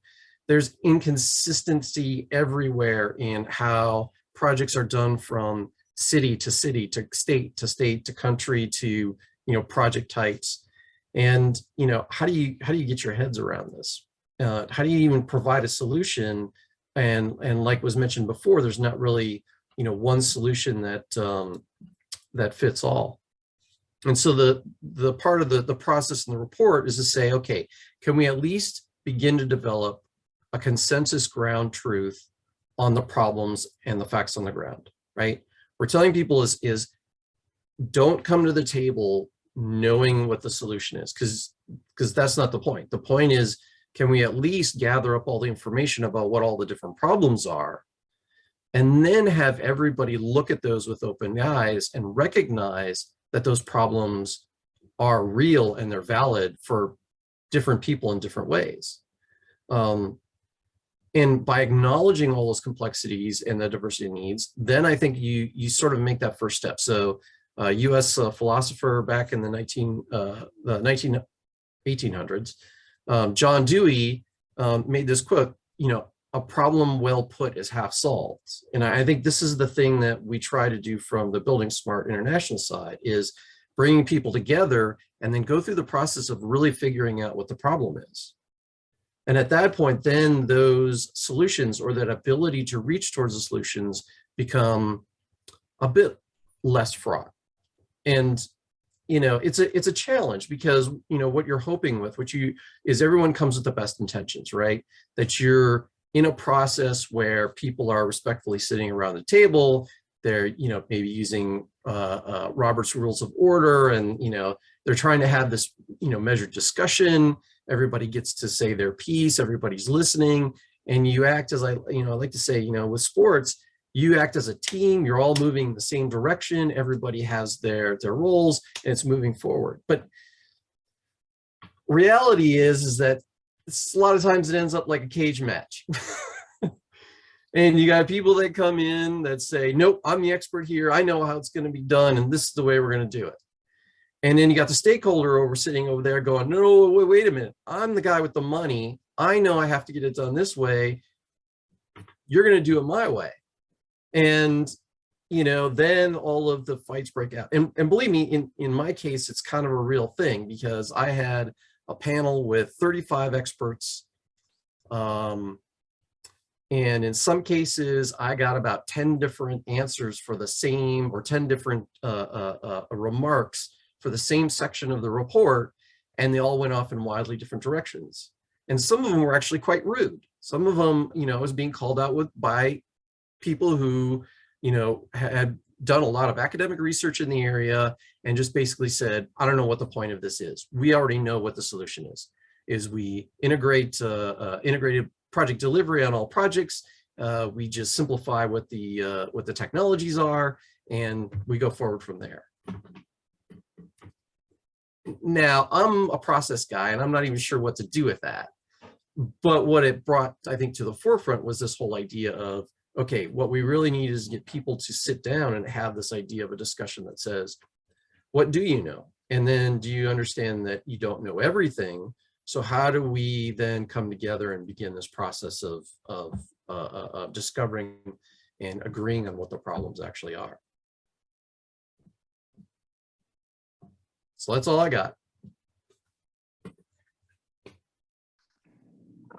There's inconsistency everywhere in how projects are done from city to state to country to, project types. And, how do you get your heads around this? How do you even provide a solution? And like was mentioned before, there's not really, one solution that fits all. And so the part of the process in the report is to say, okay, can we at least begin to develop a consensus ground truth on the problems and the facts on the ground, right? We're telling people is don't come to the table knowing what the solution is, because that's not the point. The point is, can we at least gather up all the information about what all the different problems are, and then have everybody look at those with open eyes and recognize that those problems are real and they're valid for different people in different ways. And by acknowledging all those complexities and the diversity of needs, then I think you sort of make that first step. So US philosopher back in the 1800s, John Dewey made this quote, a problem well put is half solved. And I think this is the thing that we try to do from the Building Smart International side, is bringing people together and then go through the process of really figuring out what the problem is. And at that point, then those solutions, or that ability to reach towards the solutions, become a bit less fraught. And it's a challenge, because what you're hoping with, is everyone comes with the best intentions, right? That you're in a process where people are respectfully sitting around the table. They're maybe using Robert's Rules of Order, and they're trying to have this measured discussion. Everybody gets to say their piece. Everybody's listening, and you act as I like to say, with sports, you act as a team. You're all moving in the same direction. Everybody has their roles, and it's moving forward. But reality is that a lot of times it ends up like a cage match. And you got people that come in that say, nope, I'm the expert here. I know how it's going to be done, and this is the way we're going to do it. And then you got the stakeholder sitting over there going, no, wait a minute. I'm the guy with the money. I know I have to get it done this way. You're going to do it my way. And, then all of the fights break out. And believe me, in my case, it's kind of a real thing, because I had a panel with 35 experts. And in some cases, I got about 10 different answers for the same, or 10 different remarks for the same section of the report, and they all went off in wildly different directions. And some of them were actually quite rude. Some of them, I was being called out by people who, you know, had done a lot of academic research in the area and just basically said, I don't know what the point of this is. We already know what the solution is we integrate integrated project delivery on all projects. We just simplify what the technologies are, and we go forward from there. Now, I'm a process guy, and I'm not even sure what to do with that. But what it brought, I think, to the forefront was this whole idea of, okay, what we really need is get people to sit down and have this idea of a discussion that says, what do you know? And then do you understand that you don't know everything? So how do we then come together and begin this process of discovering and agreeing on what the problems actually are? So that's all I got.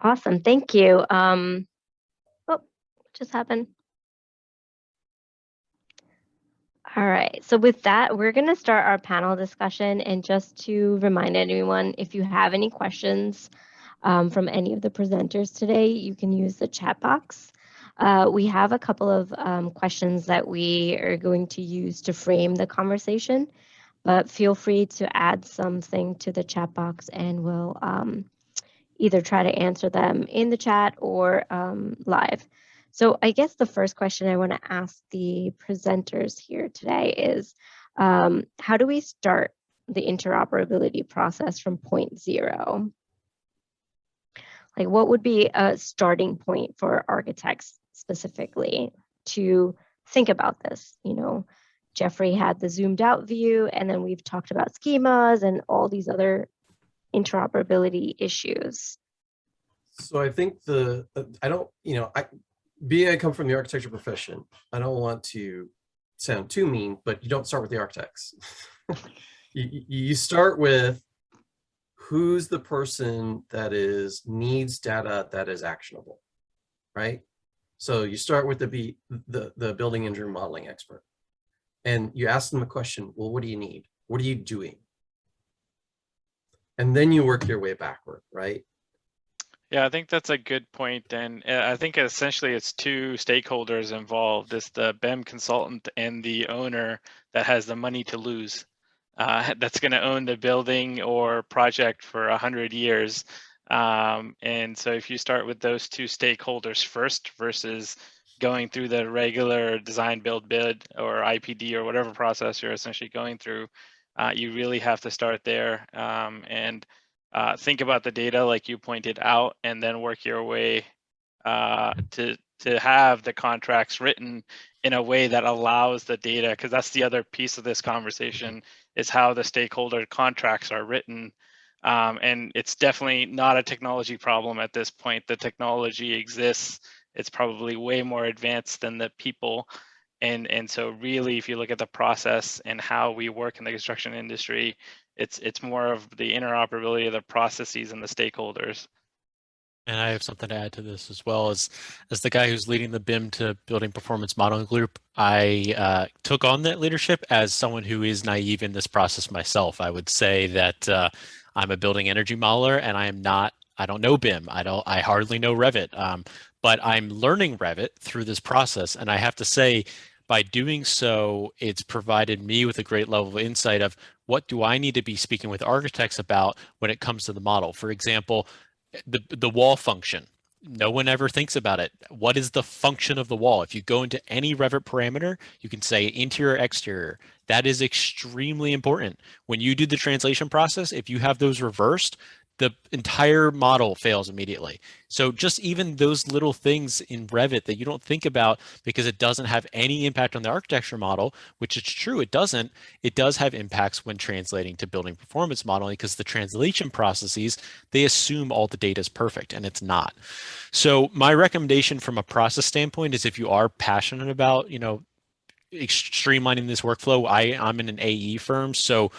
Awesome, thank you. Oh, what just happened? All right, so with that, we're gonna start our panel discussion. And just to remind anyone, if you have any questions from any of the presenters today, you can use the chat box. We have a couple of questions that we are going to use to frame the conversation, but feel free to add something to the chat box and we'll either try to answer them in the chat or live. So I guess the first question I want to ask the presenters here today is, how do we start the interoperability process from point zero? Like, what would be a starting point for architects specifically to think about this? You know, Jeffrey had the zoomed out view, and then we've talked about schemas and all these other interoperability issues. So I think being I come from the architecture profession, I don't want to sound too mean, but you don't start with the architects. you start with who's the person that needs data that is actionable, right? So you start with the building engineer modeling expert, and you ask them a question, well, what do you need? What are you doing? And then you work your way backward, right? Yeah, I think that's a good point. And I think essentially it's two stakeholders involved. It's the BEM consultant and the owner that has the money to lose. That's going to own the building or project for 100 years. And so if you start with those two stakeholders first versus going through the regular design, build, bid, or IPD or whatever process you're essentially going through, you really have to start there and think about the data like you pointed out, and then work your way to have the contracts written in a way that allows the data, because that's the other piece of this conversation, is how the stakeholder contracts are written. And it's definitely not a technology problem at this point. The technology exists. It's probably way more advanced than the people. And so really, if you look at the process and how we work in the construction industry, it's more of the interoperability of the processes and the stakeholders. And I have something to add to this as well. As the guy who's leading the BIM to Building Performance Modeling Group, I took on that leadership as someone who is naive in this process myself. I would say that I'm a building energy modeler, and I don't know BIM. I hardly know Revit, but I'm learning Revit through this process. And I have to say, by doing so, it's provided me with a great level of insight of what do I need to be speaking with architects about when it comes to the model. For example, the wall function. No one ever thinks about it. What is the function of the wall? If you go into any Revit parameter, you can say interior, exterior. That is extremely important. When you do the translation process, if you have those reversed, the entire model fails immediately. So just even those little things in Revit that you don't think about because it doesn't have any impact on the architecture model, which is true, it doesn't, it does have impacts when translating to building performance modeling, because the translation processes, they assume all the data is perfect, and it's not. So my recommendation from a process standpoint is, if you are passionate about, streamlining this workflow, I'm in an AE firm, so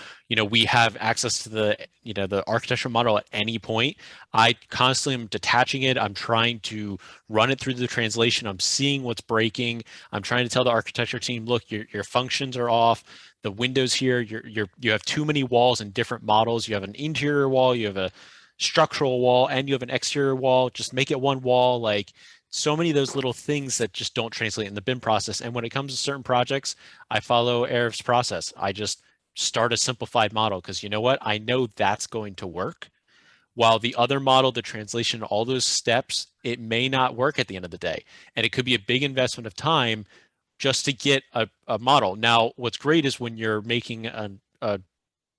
we have access to the architectural model at any point. I constantly am detaching it. I'm trying to run it through the translation. I'm seeing what's breaking. I'm trying to tell the architecture team, look, your functions are off. The windows here, you have too many walls in different models. You have an interior wall, you have a structural wall, and you have an exterior wall. Just make it one wall. Like, so many of those little things that just don't translate in the BIM process. And when it comes to certain projects, I follow Arif's process. I just start a simplified model because you know what? I know that's going to work. While the other model, the translation, all those steps, it may not work at the end of the day. And it could be a big investment of time just to get a model. Now, what's great is when you're making a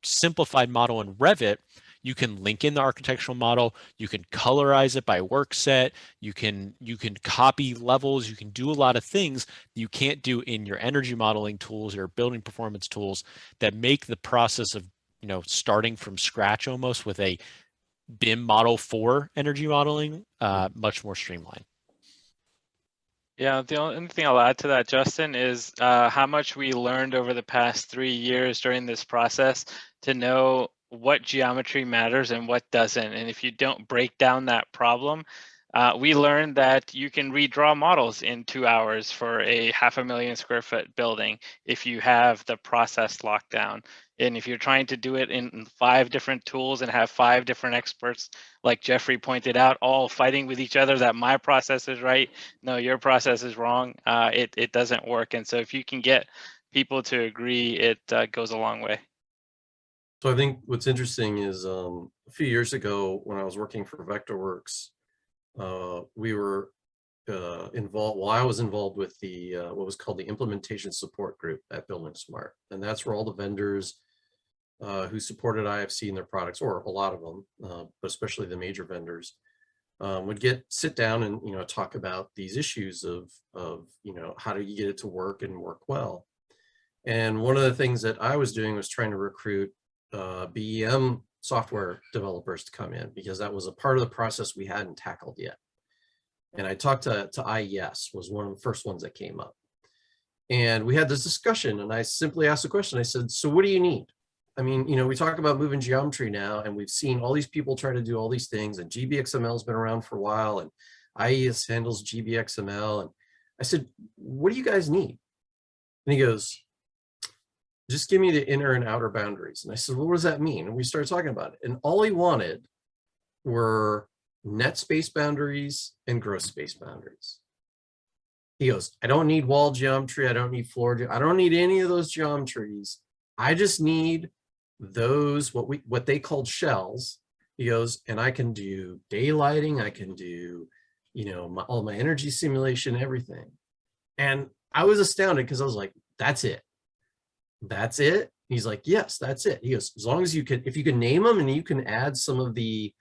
simplified model in Revit, you can link in the architectural model, you can colorize it by work set, you can copy levels, you can do a lot of things you can't do in your energy modeling tools or building performance tools that make the process of, you know, starting from scratch almost with a BIM model for energy modeling much more streamlined. Yeah, the only thing I'll add to that, Justin, is how much we learned over the past 3 years during this process to know what geometry matters and what doesn't. And if you don't break down that problem, we learned that you can redraw models in 2 hours for a 500,000 square foot building if you have the process locked down. And if you're trying to do it in 5 different tools and have 5 different experts, like Jeffrey pointed out, all fighting with each other that my process is right, no, your process is wrong, it doesn't work. And so if you can get people to agree, it goes a long way. So I think what's interesting is a few years ago when I was working for Vectorworks, we were involved, well, I was involved with the what was called the implementation support group at Building Smart. And that's where all the vendors who supported IFC in their products, or a lot of them, but especially the major vendors, would sit down and, you know, talk about these issues of, you know, how do you get it to work and work well. And one of the things that I was doing was trying to recruit BEM software developers to come in, because that was a part of the process we hadn't tackled yet. And I talked to IES, was one of the first ones that came up. And we had this discussion, and I simply asked the question. I said, so what do you need? I mean, you know, we talk about moving geometry now, and we've seen all these people try to do all these things, and GBXML has been around for a while, and IES handles GBXML. And I said, what do you guys need? And he goes, just give me the inner and outer boundaries. And I said, well, what does that mean? And we started talking about it. And all he wanted were net space boundaries and gross space boundaries. He goes, I don't need wall geometry. I don't need floor. I don't need any of those geometries. I just need those, what they called shells. He goes, and I can do daylighting. I can do, you know, all my energy simulation, everything. And I was astounded because I was like, that's it. That's it. He's like, yes, that's it. He goes, as long as you can, if you can name them and you can add some of the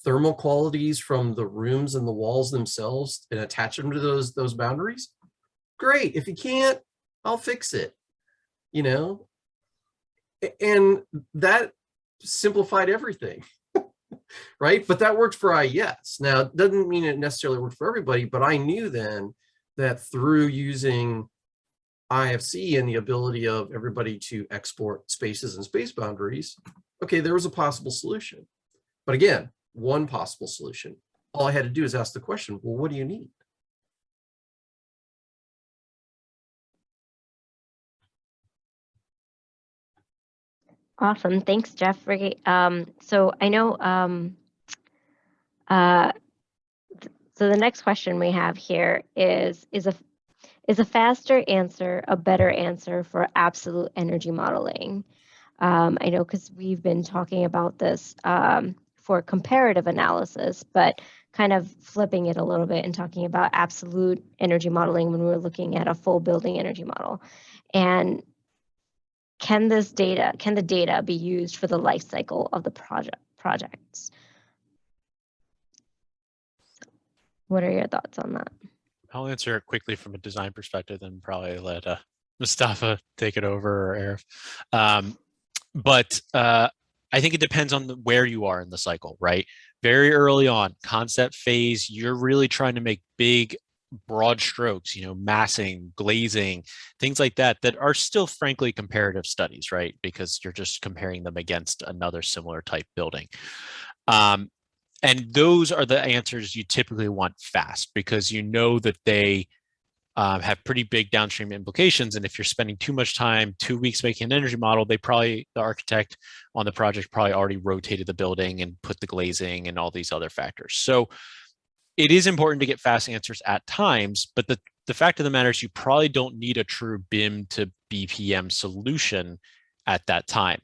thermal qualities from the rooms and the walls themselves and attach them to those boundaries, great. If you can't, I'll fix it, you know? And that simplified everything, right? But that worked for IES. Now, it doesn't mean it necessarily worked for everybody, but I knew then that through using IFC and the ability of everybody to export spaces and space boundaries, okay, there was a possible solution. But again, one possible solution. All I had to do is ask the question, well, what do you need? Awesome. Thanks, Jeffrey. So I know, so the next question we have here is a faster answer a better answer for absolute energy modeling? I know because we've been talking about this for comparative analysis, but kind of flipping it a little bit and talking about absolute energy modeling when we're looking at a full building energy model. And can the data be used for the life cycle of the projects? What are your thoughts on that? I'll answer it quickly from a design perspective, and probably let Mostapha take it over, or Arif. But I think it depends on where you are in the cycle, right? Very early on, concept phase, you're really trying to make big, broad strokes, you know, massing, glazing, things like that, that are still frankly comparative studies, right? Because you're just comparing them against another similar type building. And those are the answers you typically want fast, because you know that they have pretty big downstream implications. And if you're spending too much time, 2 weeks making an energy model, the architect on the project probably already rotated the building and put the glazing and all these other factors. So it is important to get fast answers at times, but the fact of the matter is you probably don't need a true BIM to BPM solution at that time.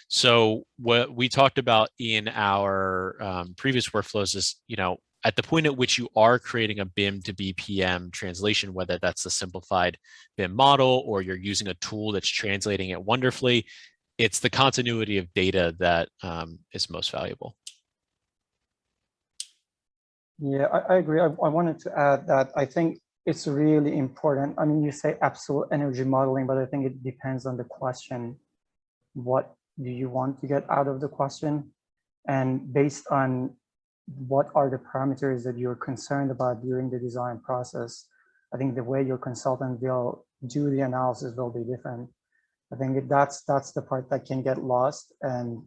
So what we talked about in our previous workflows is, at the point at which you are creating a BIM to BPM translation, whether that's the simplified BIM model or you're using a tool that's translating it wonderfully, it's the continuity of data that is most valuable. Yeah, I agree. I wanted to add that I think it's really important. I mean, you say absolute energy modeling, but I think it depends on the question. What do you want to get out of the question? And based on what are the parameters that you're concerned about during the design process, I think the way your consultant will do the analysis will be different. I think that's the part that can get lost. And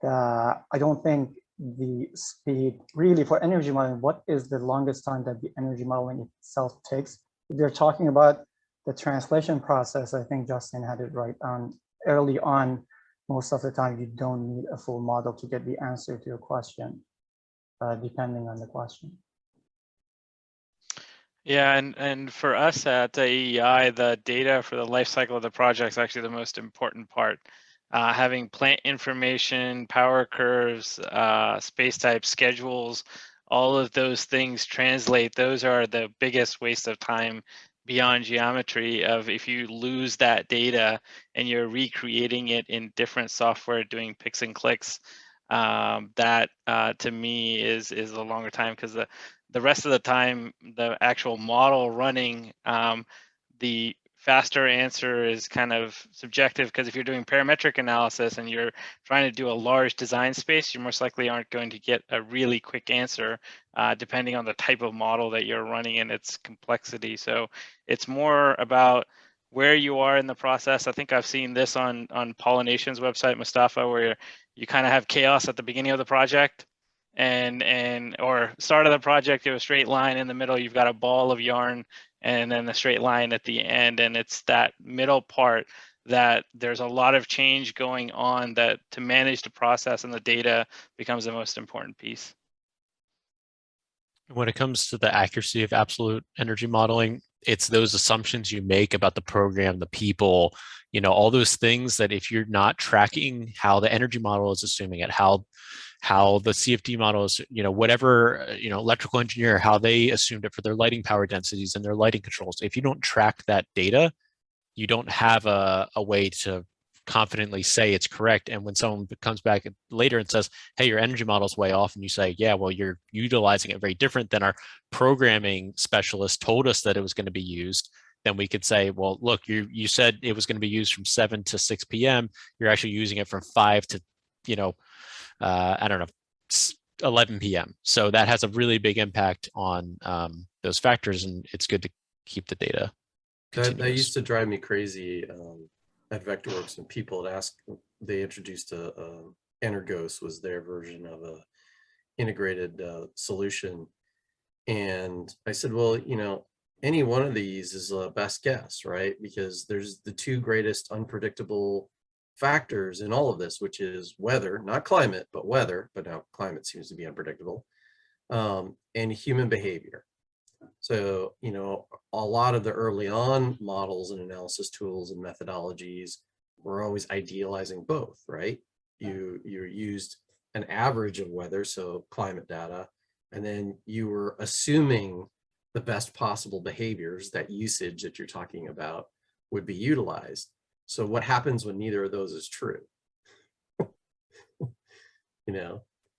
I don't think the speed really for energy modeling, what is the longest time that the energy modeling itself takes? If you're talking about the translation process, I think Justin had it right on early on. Most of the time you don't need a full model to get the answer to your question, depending on the question. Yeah, and for us at AEI, the data for the life cycle of the project is actually the most important part. Having plant information, power curves, space type schedules, all of those things translate. Those are the biggest waste of time beyond geometry of if you lose that data and you're recreating it in different software doing picks and clicks. That to me is a longer time, because the rest of the time, the actual model running, the faster answer is kind of subjective, because if you're doing parametric analysis and you're trying to do a large design space, you most likely aren't going to get a really quick answer, depending on the type of model that you're running and its complexity. So it's more about where you are in the process. I think I've seen this on Pollination's website, Mostapha, where you kind of have chaos at the beginning of the project, or start of the project, you have a straight line. In the middle, you've got a ball of yarn, and then the straight line at the end. And it's that middle part that there's a lot of change going on, that to manage the process and the data becomes the most important piece. When it comes to the accuracy of absolute energy modeling, it's those assumptions you make about the program, the people, all those things that if you're not tracking how the energy model is assuming it, how the CFD model is, whatever, electrical engineer, how they assumed it for their lighting power densities and their lighting controls. If you don't track that data, you don't have a way to confidently say it's correct. And when someone comes back later and says, hey, your energy model is way off, and you say, yeah, well, you're utilizing it very different than our programming specialist told us that it was going to be used, then we could say, well, look, you said it was going to be used from 7 to 6 p.m. You're actually using it from 5 to, I don't know, 11 p.m. So that has a really big impact on those factors, and it's good to keep the data. That used to drive me crazy at Vectorworks, and people had asked, they introduced Energos was their version of a integrated solution. And I said, well, any one of these is a best guess, right? Because there's the two greatest unpredictable factors in all of this, which is weather, not climate, but weather, but now climate seems to be unpredictable, and human behavior. So, a lot of the early on models and analysis tools and methodologies were always idealizing both, right? You used an average of weather, so climate data, and then you were assuming the best possible behaviors, that usage that you're talking about, would be utilized. So what happens when neither of those is true?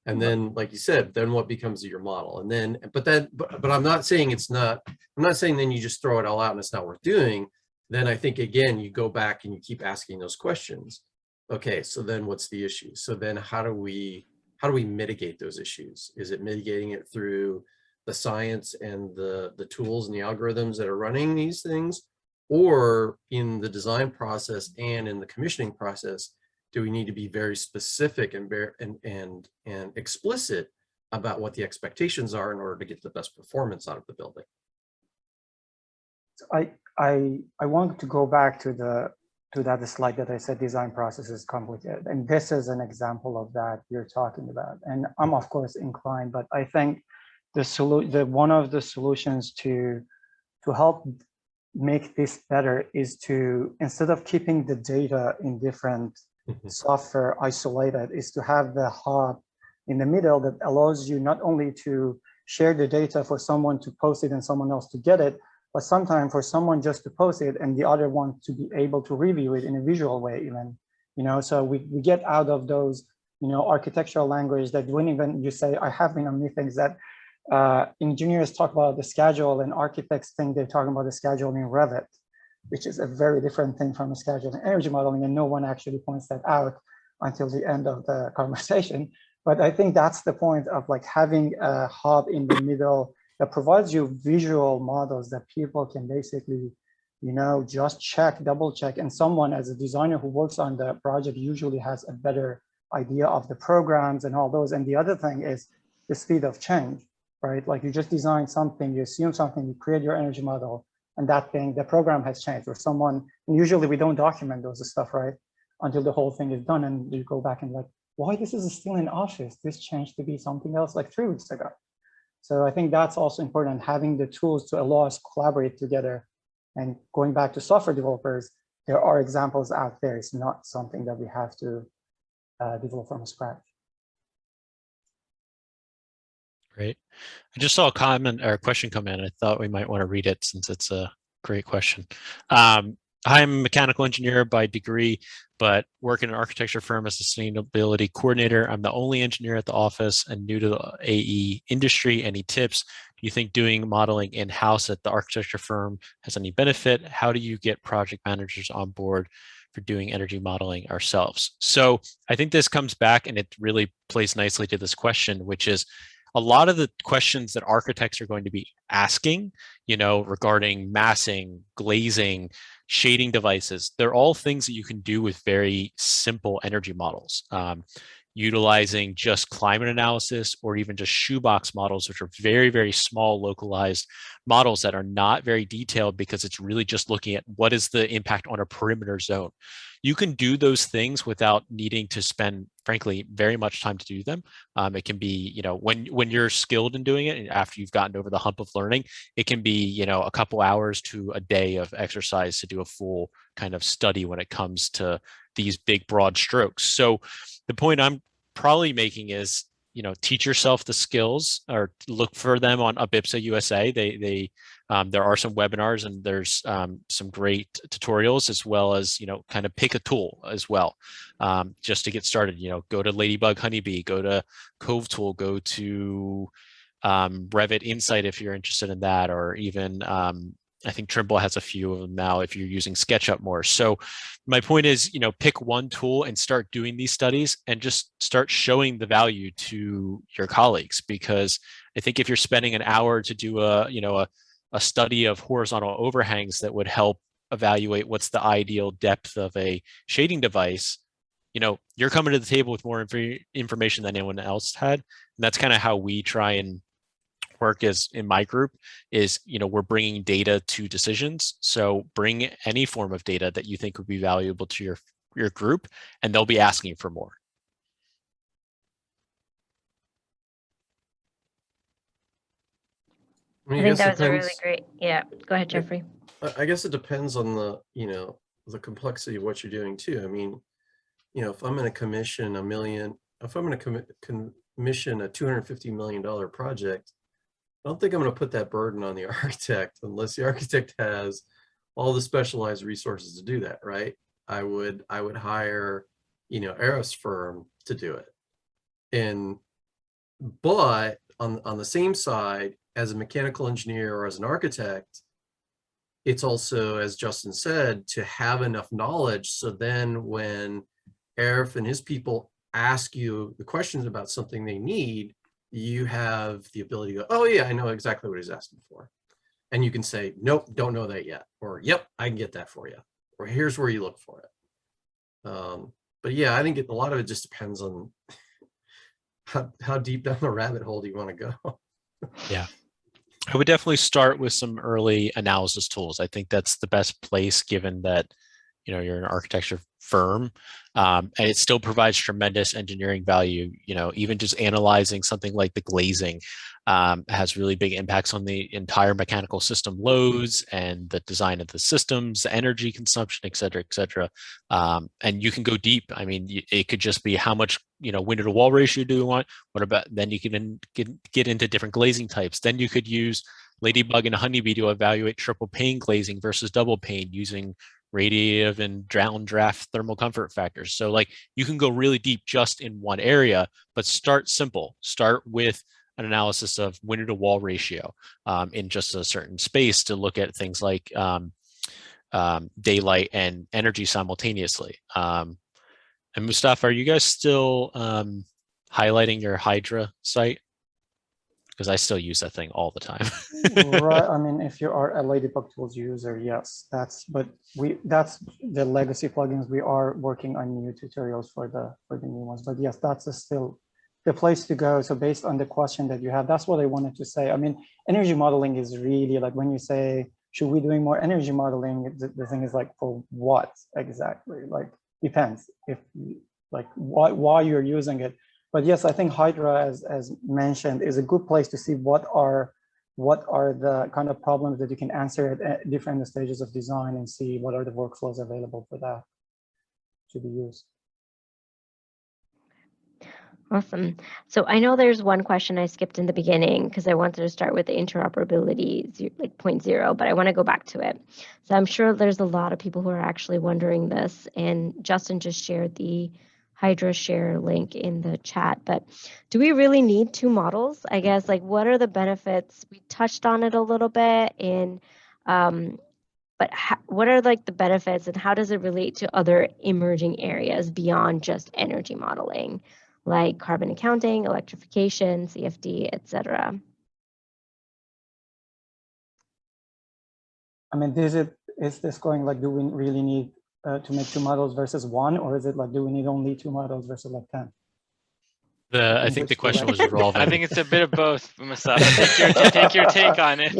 And then, like you said, then what becomes of your model? And then, but I'm not saying I'm not saying then you just throw it all out and it's not worth doing. Then I think, again, you go back and you keep asking those questions. Okay, so then what's the issue? So then how do we mitigate those issues? Is it mitigating it through the science and the tools and the algorithms that are running these things? Or in the design process and in the commissioning process, do we need to be very specific and explicit about what the expectations are in order to get the best performance out of the building? I want to go back to that slide that I said design process is complicated, and this is an example of that you're talking about. And I'm of course inclined, but I think one of the solutions to help make this better is to, instead of keeping the data in different software isolated, is to have the hub in the middle that allows you not only to share the data for someone to post it and someone else to get it, but sometimes for someone just to post it and the other one to be able to review it in a visual way even, so we get out of those, architectural language that when even you say, I have been on meetings that engineers talk about the schedule and architects think they're talking about the schedule in Revit, which is a very different thing from a schedule in energy modeling, and no one actually points that out until the end of the conversation. But I think that's the point of like having a hub in the middle that provides you visual models that people can basically, just check, double check. And someone as a designer who works on the project usually has a better idea of the programs and all those. And the other thing is the speed of change, right? Like you just design something, you assume something, you create your energy model, and that thing, the program has changed, or someone, and usually we don't document those stuff, right? Until the whole thing is done, and you go back and like, why this is still in Office? This changed to be something else like 3 weeks ago. So I think that's also important, having the tools to allow us to collaborate together. And going back to software developers, there are examples out there. It's not something that we have to develop from scratch. Great. I just saw a comment or a question come in. I thought we might want to read it since it's a great question. I'm a mechanical engineer by degree, but work in an architecture firm as a sustainability coordinator. I'm the only engineer at the office and new to the AE industry. Any tips? Do you think doing modeling in-house at the architecture firm has any benefit? How do you get project managers on board for doing energy modeling ourselves? So I think this comes back and it really plays nicely to this question, which is a lot of the questions that architects are going to be asking, regarding massing, glazing, shading devices, they're all things that you can do with very simple energy models, utilizing just climate analysis or even just shoebox models, which are very, very small localized models that are not very detailed because it's really just looking at what is the impact on a perimeter zone. You can do those things without needing to spend, frankly, very much time to do them. It can be, when you're skilled in doing it, and after you've gotten over the hump of learning, it can be, a couple hours to a day of exercise to do a full kind of study when it comes to these big, broad strokes. So the point I'm probably making is, teach yourself the skills or look for them on Abyssa USA. There are some webinars and there's some great tutorials, as well as, kind of pick a tool as well, just to get started. Go to Ladybug Honeybee, go to Cove Tool, go to Revit Insight if you're interested in that, or even I think Trimble has a few of them now if you're using SketchUp more. So my point is, pick one tool and start doing these studies and just start showing the value to your colleagues. Because I think if you're spending an hour to do a study of horizontal overhangs that would help evaluate what's the ideal depth of a shading device, you're coming to the table with more information than anyone else had. And that's kind of how we try and work as in my group is, we're bringing data to decisions. So bring any form of data that you think would be valuable to your group, and they'll be asking you for more. I think that was a really great, yeah. Go ahead, Jeffrey. I guess it depends on the, the complexity of what you're doing too. I mean, if I'm going to commission if I'm going to commission a $250 million project, I don't think I'm going to put that burden on the architect unless the architect has all the specialized resources to do that, right? I would hire, Arif's firm to do it. But on the same side, as a mechanical engineer or as an architect, it's also, as Justin said, to have enough knowledge. So then when Arif and his people ask you the questions about something they need, you have the ability to go, oh yeah, I know exactly what he's asking for. And you can say, nope, don't know that yet. Or, yep, I can get that for you. Or here's where you look for it. But yeah, I think a lot of it just depends on how deep down the rabbit hole do you want to go. Yeah. I would definitely start with some early analysis tools. I think that's the best place, given that, you're an architecture firm, and it still provides tremendous engineering value. Even just analyzing something like the glazing has really big impacts on the entire mechanical system loads and the design of the systems, energy consumption, et cetera, et cetera. And you can go deep. I mean, it could just be how much, window to wall ratio do you want? What about, then you can get into different glazing types. Then you could use Ladybug and Honeybee to evaluate triple pane glazing versus double pane using radiative and downdraft thermal comfort factors. So like you can go really deep just in one area, but start simple. Start with an analysis of window to wall ratio in just a certain space to look at things like daylight and energy simultaneously. And Mostapha, are you guys still highlighting your Hydra site? Because I still use that thing all the time. Right. I mean, if you are a Ladybug Tools user, yes, that's the legacy plugins. We are working on new tutorials for the new ones. But yes, that's still the place to go. So based on the question that you have, that's what I wanted to say. I mean, energy modeling is really like when you say, should we doing more energy modeling? The thing is like, for what exactly? Like depends if like why you're using it. But yes, I think Hydra, as mentioned, is a good place to see what are the kind of problems that you can answer at different stages of design and see what are the workflows available for that to be used. Awesome. So I know there's one question I skipped in the beginning because I wanted to start with the interoperability like 0.0, but I want to go back to it. So I'm sure there's a lot of people who are actually wondering this, and Justin just shared the Hydra share link in the chat, but do we really need two models? I guess, like, what are the benefits? We touched on it a little bit in, but what are like the benefits and how does it relate to other emerging areas beyond just energy modeling, like carbon accounting, electrification, CFD, etc.? I mean, is this going like, do we really need to make two models versus one, or is it like, do we need only two models versus like 10? I think the question was revolving. I think it's a bit of both, Mostapha. Take your take on it.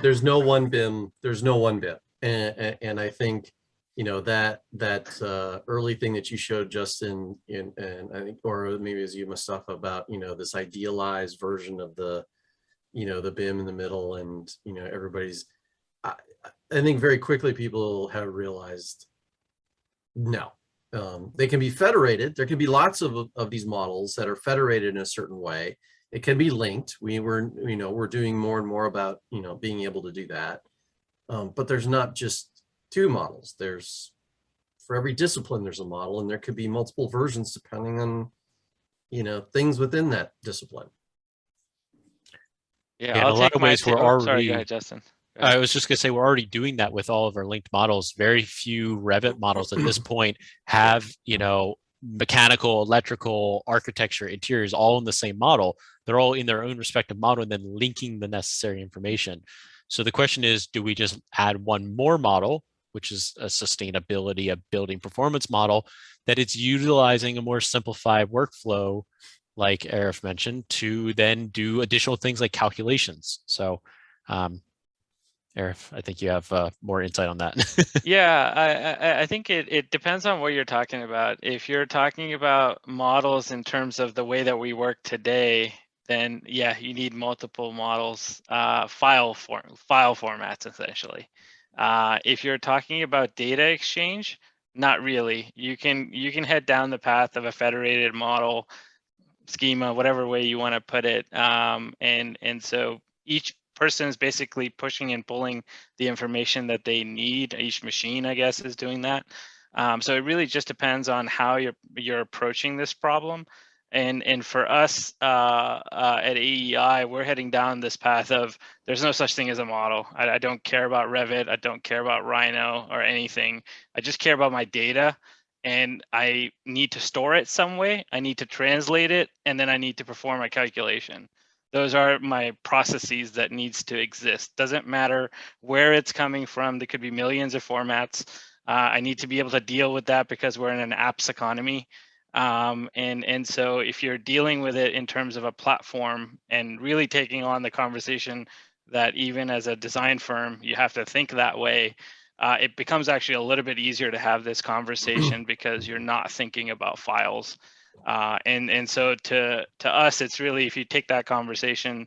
There's no one BIM. There's no one BIM, and I think that early thing that you showed, Justin, and I think, or maybe as you, Mostapha, about this idealized version of the the BIM in the middle, and everybody's. I think very quickly people have realized no. They can be federated. There can be lots of these models that are federated in a certain way. It can be linked. We're doing more and more about being able to do that. But there's not just two models. There's, for every discipline there's a model, and there could be multiple versions depending on things within that discipline. Yeah, in a lot of ways we're already. Sorry, go ahead, Justin. I was just going to say, we're already doing that with all of our linked models. Very few Revit models at this point have, mechanical, electrical, architecture, interiors all in the same model. They're all in their own respective model and then linking the necessary information. So the question is, do we just add one more model, which is a sustainability, a building performance model, that it's utilizing a more simplified workflow, like Arif mentioned, to then do additional things like calculations. So, Arif, I think you have more insight on that. Yeah, I think it depends on what you're talking about. If you're talking about models in terms of the way that we work today, then yeah, you need multiple models, file formats essentially. If you're talking about data exchange, not really. You can head down the path of a federated model, schema, whatever way you want to put it, and so each person is basically pushing and pulling the information that they need. Each machine, I guess, is doing that. So it really just depends on how you're approaching this problem. And for us at AEI, we're heading down this path of there's no such thing as a model. I don't care about Revit. I don't care about Rhino or anything. I just care about my data. And I need to store it some way. I need to translate it, and then I need to perform a calculation. Those are my processes that needs to exist. Doesn't matter where it's coming from. There could be millions of formats. I need to be able to deal with that because we're in an apps economy. And so if you're dealing with it in terms of a platform and really taking on the conversation that even as a design firm, you have to think that way, it becomes actually a little bit easier to have this conversation because you're not thinking about files. And so to us, it's really, if you take that conversation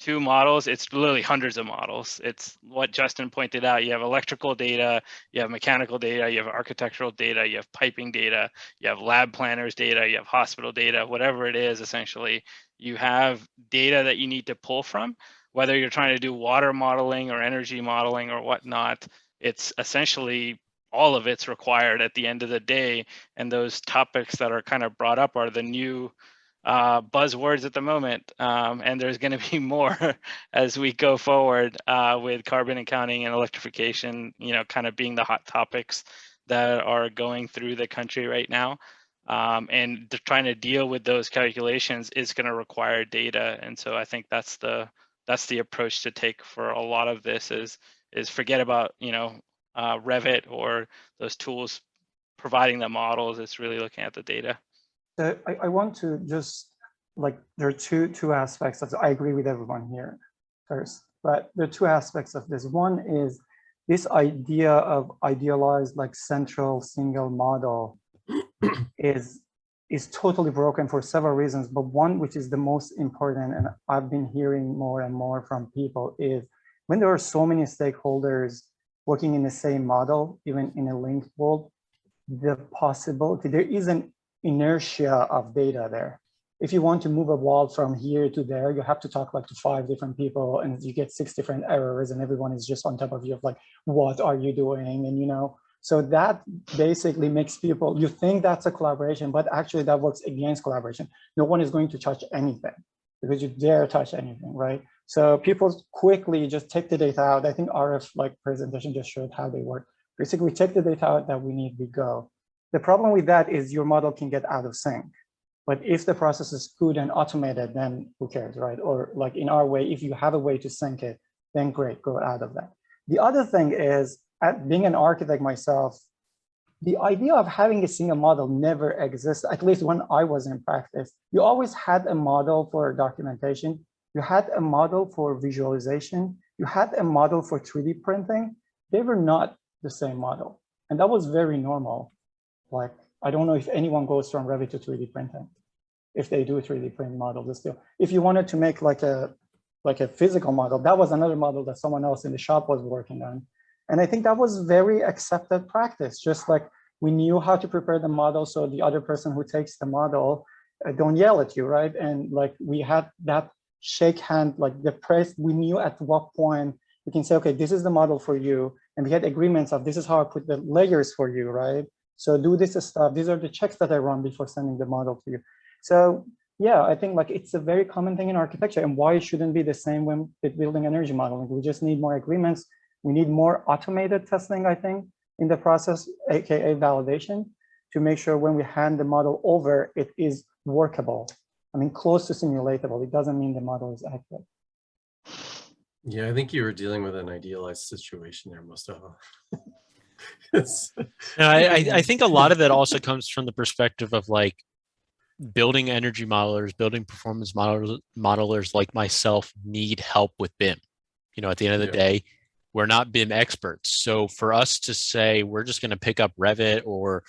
to models, it's literally hundreds of models. It's what Justin pointed out. You have electrical data, you have mechanical data, you have architectural data, you have piping data, you have lab planners data, you have hospital data, whatever it is, essentially, you have data that you need to pull from, whether you're trying to do water modeling or energy modeling or whatnot. It's essentially all of it's required at the end of the day. And those topics that are kind of brought up are the new buzzwords at the moment, and there's going to be more as we go forward with carbon accounting and electrification, kind of being the hot topics that are going through the country right now. And trying to deal with those calculations is going to require data, and so I think that's the approach to take for a lot of this is forget about Revit or those tools providing the models. It's really looking at the data. I want to just, there are two aspects of I agree with everyone here first, but there are two aspects of this. One is this idea of idealized central single model is totally broken for several reasons, but one which is the most important, and I've been hearing more and more from people, is when there are so many stakeholders working in the same model, even in a linked world, the possibility, there is an inertia of data there. If you want to move a wall from here to there, you have to talk to 5 different people, and you get 6 different errors, and everyone is just on top of you of what are you doing? And so that basically makes people, you think that's a collaboration, but actually that works against collaboration. No one is going to touch anything because you dare touch anything, right? So people quickly just take the data out. I think Arif presentation just showed how they work. Basically, we take the data out that we need, we go. The problem with that is your model can get out of sync. But if the process is good and automated, then who cares, right? Or in our way, if you have a way to sync it, then great, go out of that. The other thing is, being an architect myself, the idea of having a single model never exists, at least when I was in practice. You always had a model for documentation. You had a model for visualization. You had a model for 3D printing. They were not the same model. And that was very normal. I don't know if anyone goes from Revit to 3D printing. If they do 3D print models, still. If you wanted to make a physical model, that was another model that someone else in the shop was working on. And I think that was very accepted practice. Just we knew how to prepare the model, so the other person who takes the model don't yell at you, right? And we had that shake hand, the press. We knew at what point we can say, okay, this is the model for you, and we had agreements of this is how I put the layers for you, right? So do this stuff. These are the checks that I run before sending the model to you. So yeah, I think it's a very common thing in architecture, and why it shouldn't be the same when with building energy modeling. We just need more agreements. We need more automated testing, I think, in the process, AKA validation, to make sure when we hand the model over, it is workable. I mean, close to simulatable. It doesn't mean the model is accurate. Yeah, I think you were dealing with an idealized situation there, Mostapha. I think a lot of that also comes from the perspective of building energy modelers, building performance modelers like myself need help with BIM. At the end of the day, we're not BIM experts. So for us to say we're just going to pick up Revit or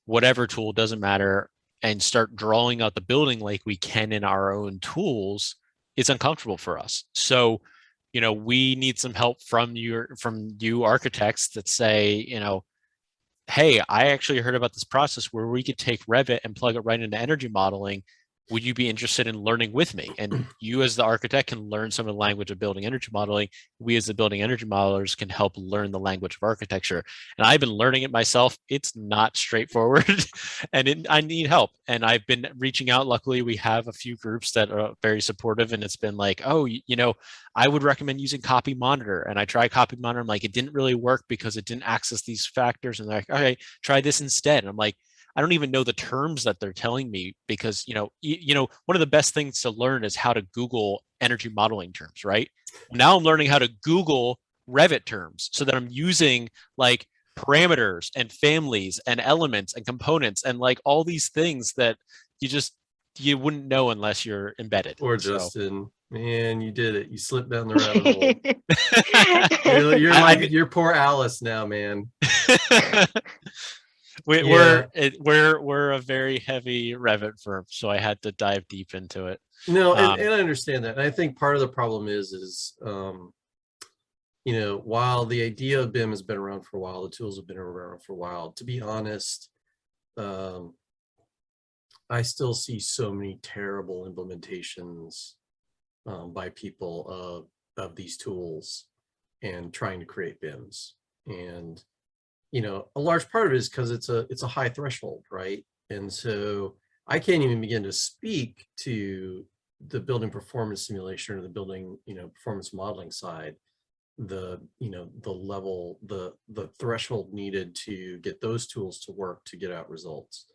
whatever tool, doesn't matter, and start drawing out the building like we can in our own tools, it's uncomfortable for us. So, we need some help from you architects that say, hey, I actually heard about this process where we could take Revit and plug it right into energy modeling. Would you be interested in learning with me? And you as the architect can learn some of the language of building energy modeling. We as the building energy modelers can help learn the language of architecture. And I've been learning it myself. It's not straightforward and I need help. And I've been reaching out. Luckily, we have a few groups that are very supportive, and it's been oh, I would recommend using Copy Monitor. And I tried Copy Monitor. I'm it didn't really work because it didn't access these factors. And they're okay, try this instead. And I'm I don't even know the terms that they're telling me because, one of the best things to learn is how to Google energy modeling terms, right? Now I'm learning how to Google Revit terms so that I'm using parameters and families and elements and components and all these things that you wouldn't know unless you're embedded. Or Justin, Man, you did it. You slipped down the rabbit hole. You're poor Alice now, man. We're a very heavy Revit firm, so I had to dive deep into it. No, and I understand that. And I think part of the problem is you know, while the idea of BIM has been around for a while, the tools have been around for a while, to be honest, I still see so many terrible implementations by people of these tools and trying to create BIMs. And, you know, a large part of it is because it's a high threshold, right? And so I can't even begin to speak to the building performance simulation or the building, you know, performance modeling side, the level, the threshold needed to get those tools to work to get out results.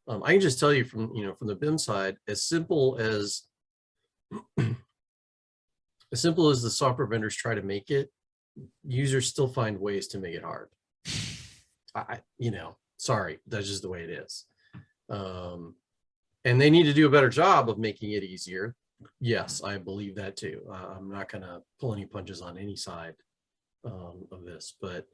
I can just tell you from the BIM side, as simple as the software vendors try to make it, users still find ways to make it hard. Sorry, that's just the way it is. And they need to do a better job of making it easier. Yes, I believe that too. I'm not going to pull any punches on any side of this, but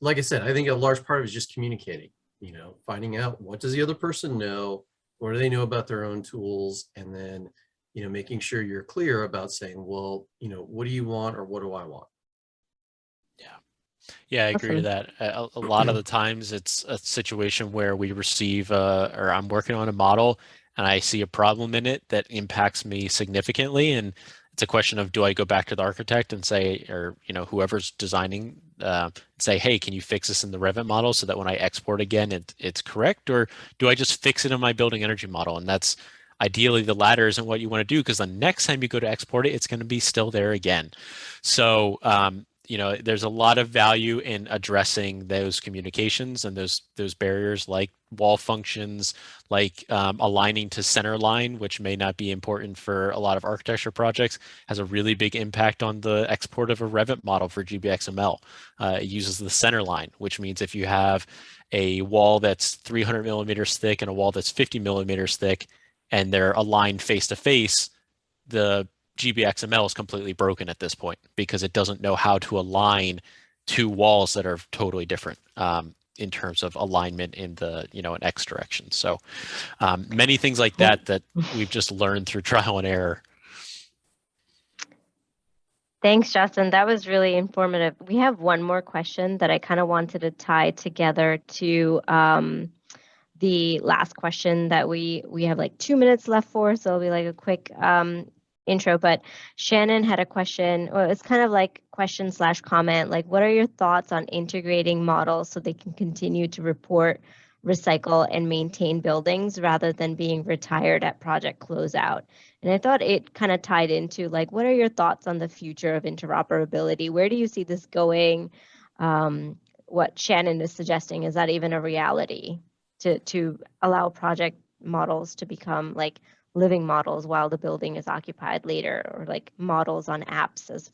like I said, I think a large part of it is just communicating, you know, finding out what does the other person know, what do they know about their own tools, and then, you know, making sure you're clear about saying, well, you know, what do you want or what do I want? Yeah, I agree to that. A lot of the times it's a situation where we receive or I'm working on a model and I see a problem in it that impacts me significantly. And it's a question of, do I go back to the architect and say, or, you know, whoever's designing, say, hey, can you fix this in the Revit model so that when I export again, it's correct? Or do I just fix it in my building energy model? And that's ideally the latter isn't what you want to do, because the next time you go to export it, it's going to be still there again. So, you know, there's a lot of value in addressing those communications and those barriers, like wall functions, like aligning to center line, which may not be important for a lot of architecture projects, has a really big impact on the export of a Revit model for GBXML. It uses the center line, which means if you have a wall that's 300 millimeters thick and a wall that's 50 millimeters thick, and they're aligned face to face, the GBXML is completely broken at this point because it doesn't know how to align two walls that are totally different in terms of alignment in the, you know, an X direction. So many things like that we've just learned through trial and error. Thanks, Justin. That was really informative. We have one more question that I kind of wanted to tie together to the last question that we have like 2 minutes left for, so it'll be like a quick intro. But Shannon had a question, or it's kind of like question/comment, like, what are your thoughts on integrating models so they can continue to report, recycle, and maintain buildings rather than being retired at project closeout? And I thought it kind of tied into, like, what are your thoughts on the future of interoperability? Where do you see this going? What Shannon is suggesting, is that even a reality to allow project models to become like living models while the building is occupied later, or like models on apps as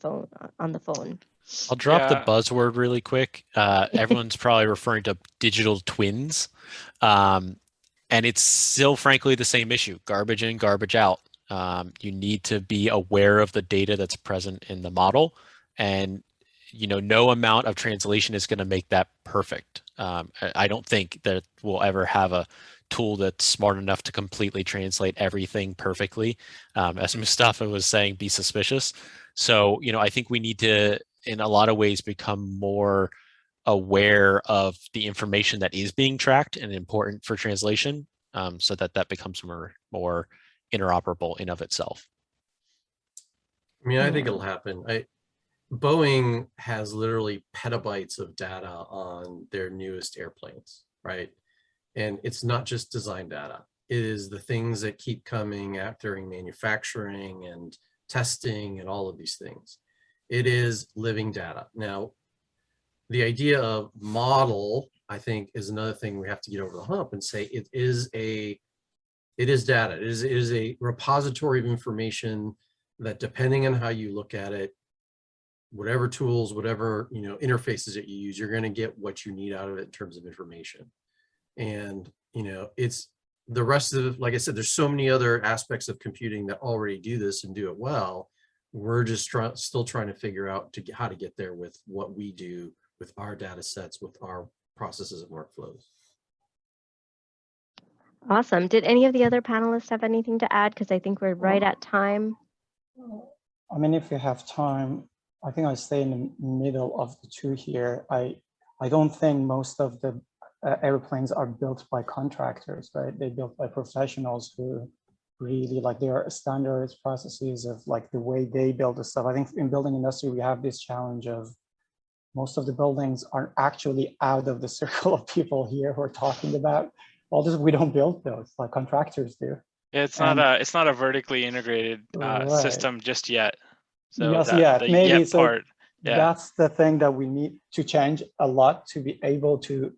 on the phone? I'll drop the buzzword really quick. Everyone's probably referring to digital twins. And it's still, frankly, the same issue: garbage in, garbage out. You need to be aware of the data that's present in the model. And, you know, no amount of translation is going to make that perfect. I don't think that we'll ever have a tool that's smart enough to completely translate everything perfectly. As Mostapha was saying, be suspicious. So, you know, I think we need to, in a lot of ways, become more aware of the information that is being tracked and important for translation, so that becomes more interoperable in of itself. I mean, I think it'll happen. Boeing has literally petabytes of data on their newest airplanes, right? And it's not just design data. It is the things that keep coming during manufacturing and testing and all of these things. It is living data. Now, the idea of model, I think, is another thing we have to get over the hump and say it is data. It is a repository of information that, depending on how you look at it, whatever tools, whatever, you know, interfaces that you use, you're going to get what you need out of it in terms of information. And, you know, the rest of, like I said, there's so many other aspects of computing that already do this and do it well. We're just still trying to figure out how to get there with what we do with our data sets, with our processes and workflows. Awesome. Did any of the other panelists have anything to add? Because I think we're right at time. I mean, if you have time, I think I stay in the middle of the two here. I don't think most of the airplanes are built by contractors, right? They're built by professionals who really, like, there are standards processes of like the way they build the stuff. I think in building industry, we have this challenge of most of the buildings are actually out of the circle of people here who are talking about all this. We don't build those, like contractors do. Yeah, it's not a vertically integrated Right. system just yet. So yes, yeah, the maybe yet so. part, yeah. That's the thing that we need to change a lot to be able to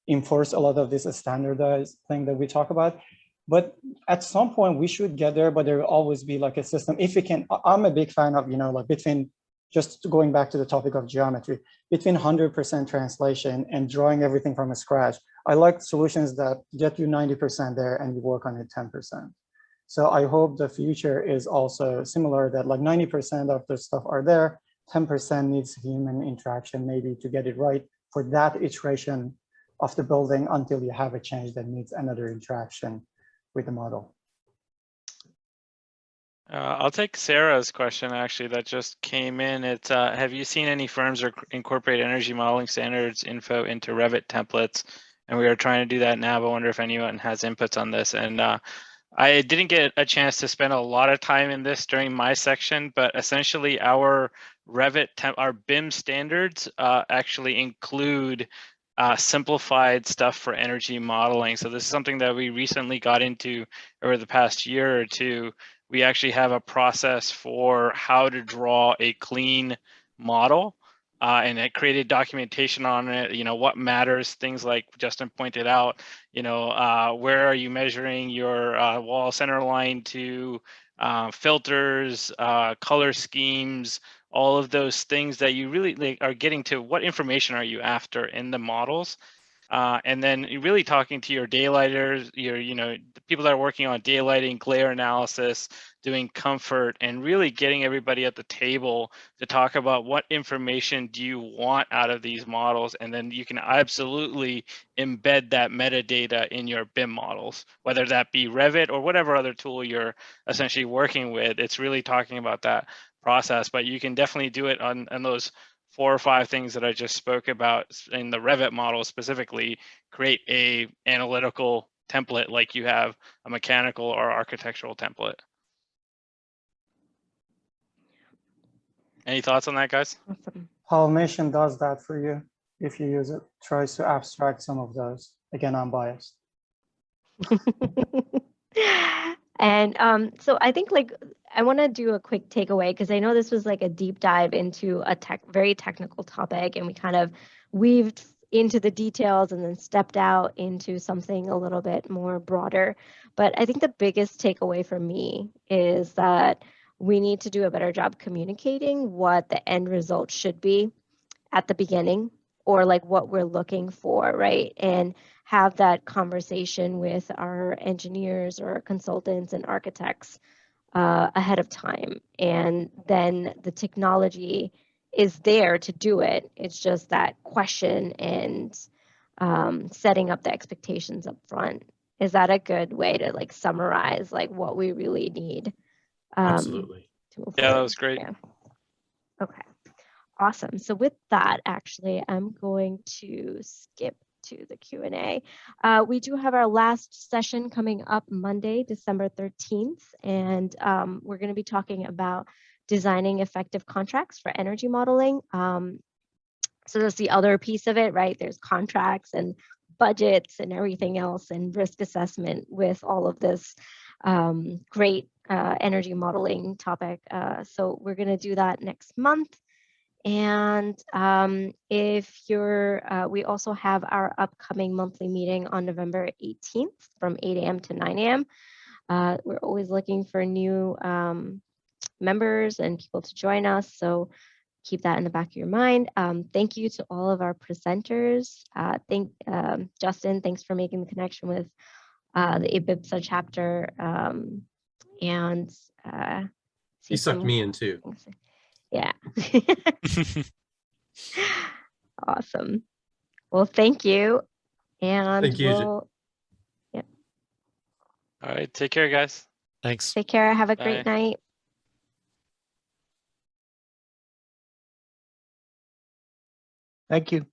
enforce a lot of this standardized thing that we talk about. But at some point we should get there, but there will always be like a system. If we can, I'm a big fan of, you know, like between, just going back to the topic of geometry, between 100% translation and drawing everything from scratch. I like solutions that get you 90% there and you work on it 10%. So I hope the future is also similar, that like 90% of the stuff are there, 10% needs human interaction maybe to get it right for that iteration of the building until you have a change that needs another interaction with the model. I'll take Sarah's question actually that just came in. It's have you seen any firms incorporate energy modeling standards info into Revit templates? And we are trying to do that now, but I wonder if anyone has inputs on this. And I didn't get a chance to spend a lot of time in this during my section, but essentially our Revit, our BIM standards actually include simplified stuff for energy modeling. So this is something that we recently got into over the past year or two. We actually have a process for how to draw a clean model. And it created documentation on it, you know, what matters, things like Justin pointed out, you know, where are you measuring your wall center line to, filters, color schemes, all of those things that you really are getting to, what information are you after in the models? And then really talking to your daylighters, you know, the people that are working on daylighting, glare analysis, doing comfort, and really getting everybody at the table to talk about what information do you want out of these models. And then you can absolutely embed that metadata in your BIM models, whether that be Revit or whatever other tool you're essentially working with. It's really talking about that process, but you can definitely do it on those 4 or 5 things that I just spoke about in the Revit model specifically. Create a analytical template like you have a mechanical or architectural template. Any thoughts on that, guys? Awesome. Pollination does that for you if you use it, tries to abstract some of those. Again, I'm biased. And so I think like I want to do a quick takeaway because I know this was like a deep dive into a very technical topic, and we kind of weaved into the details and then stepped out into something a little bit more broader. But I think the biggest takeaway for me is that we need to do a better job communicating what the end result should be at the beginning, or like what we're looking for, right? And have that conversation with our engineers or consultants and architects ahead of time. And then the technology is there to do it. It's just that question and setting up the expectations up front. Is that a good way to like summarize like what we really need? Absolutely. Yeah, that was great. Yeah. Okay. Awesome. So with that, actually, I'm going to skip to the Q&A. We do have our last session coming up Monday, December 13th, and we're going to be talking about designing effective contracts for energy modeling. So that's the other piece of it, right? There's contracts and budgets and everything else and risk assessment with all of this great energy modeling topic. So we're going to do that next month. And if you're, we also have our upcoming monthly meeting on November 18th from 8 a.m. to 9 a.m. We're always looking for new members and people to join us. So keep that in the back of your mind. Thank you to all of our presenters. Justin, thanks for making the connection with the Abyssa chapter, and see He sucked some me in too. things. Yeah. Awesome. Well, thank you. And Thank you. we'll All right, take care, guys. Thanks. take care. Have a Bye. great night. Thank you.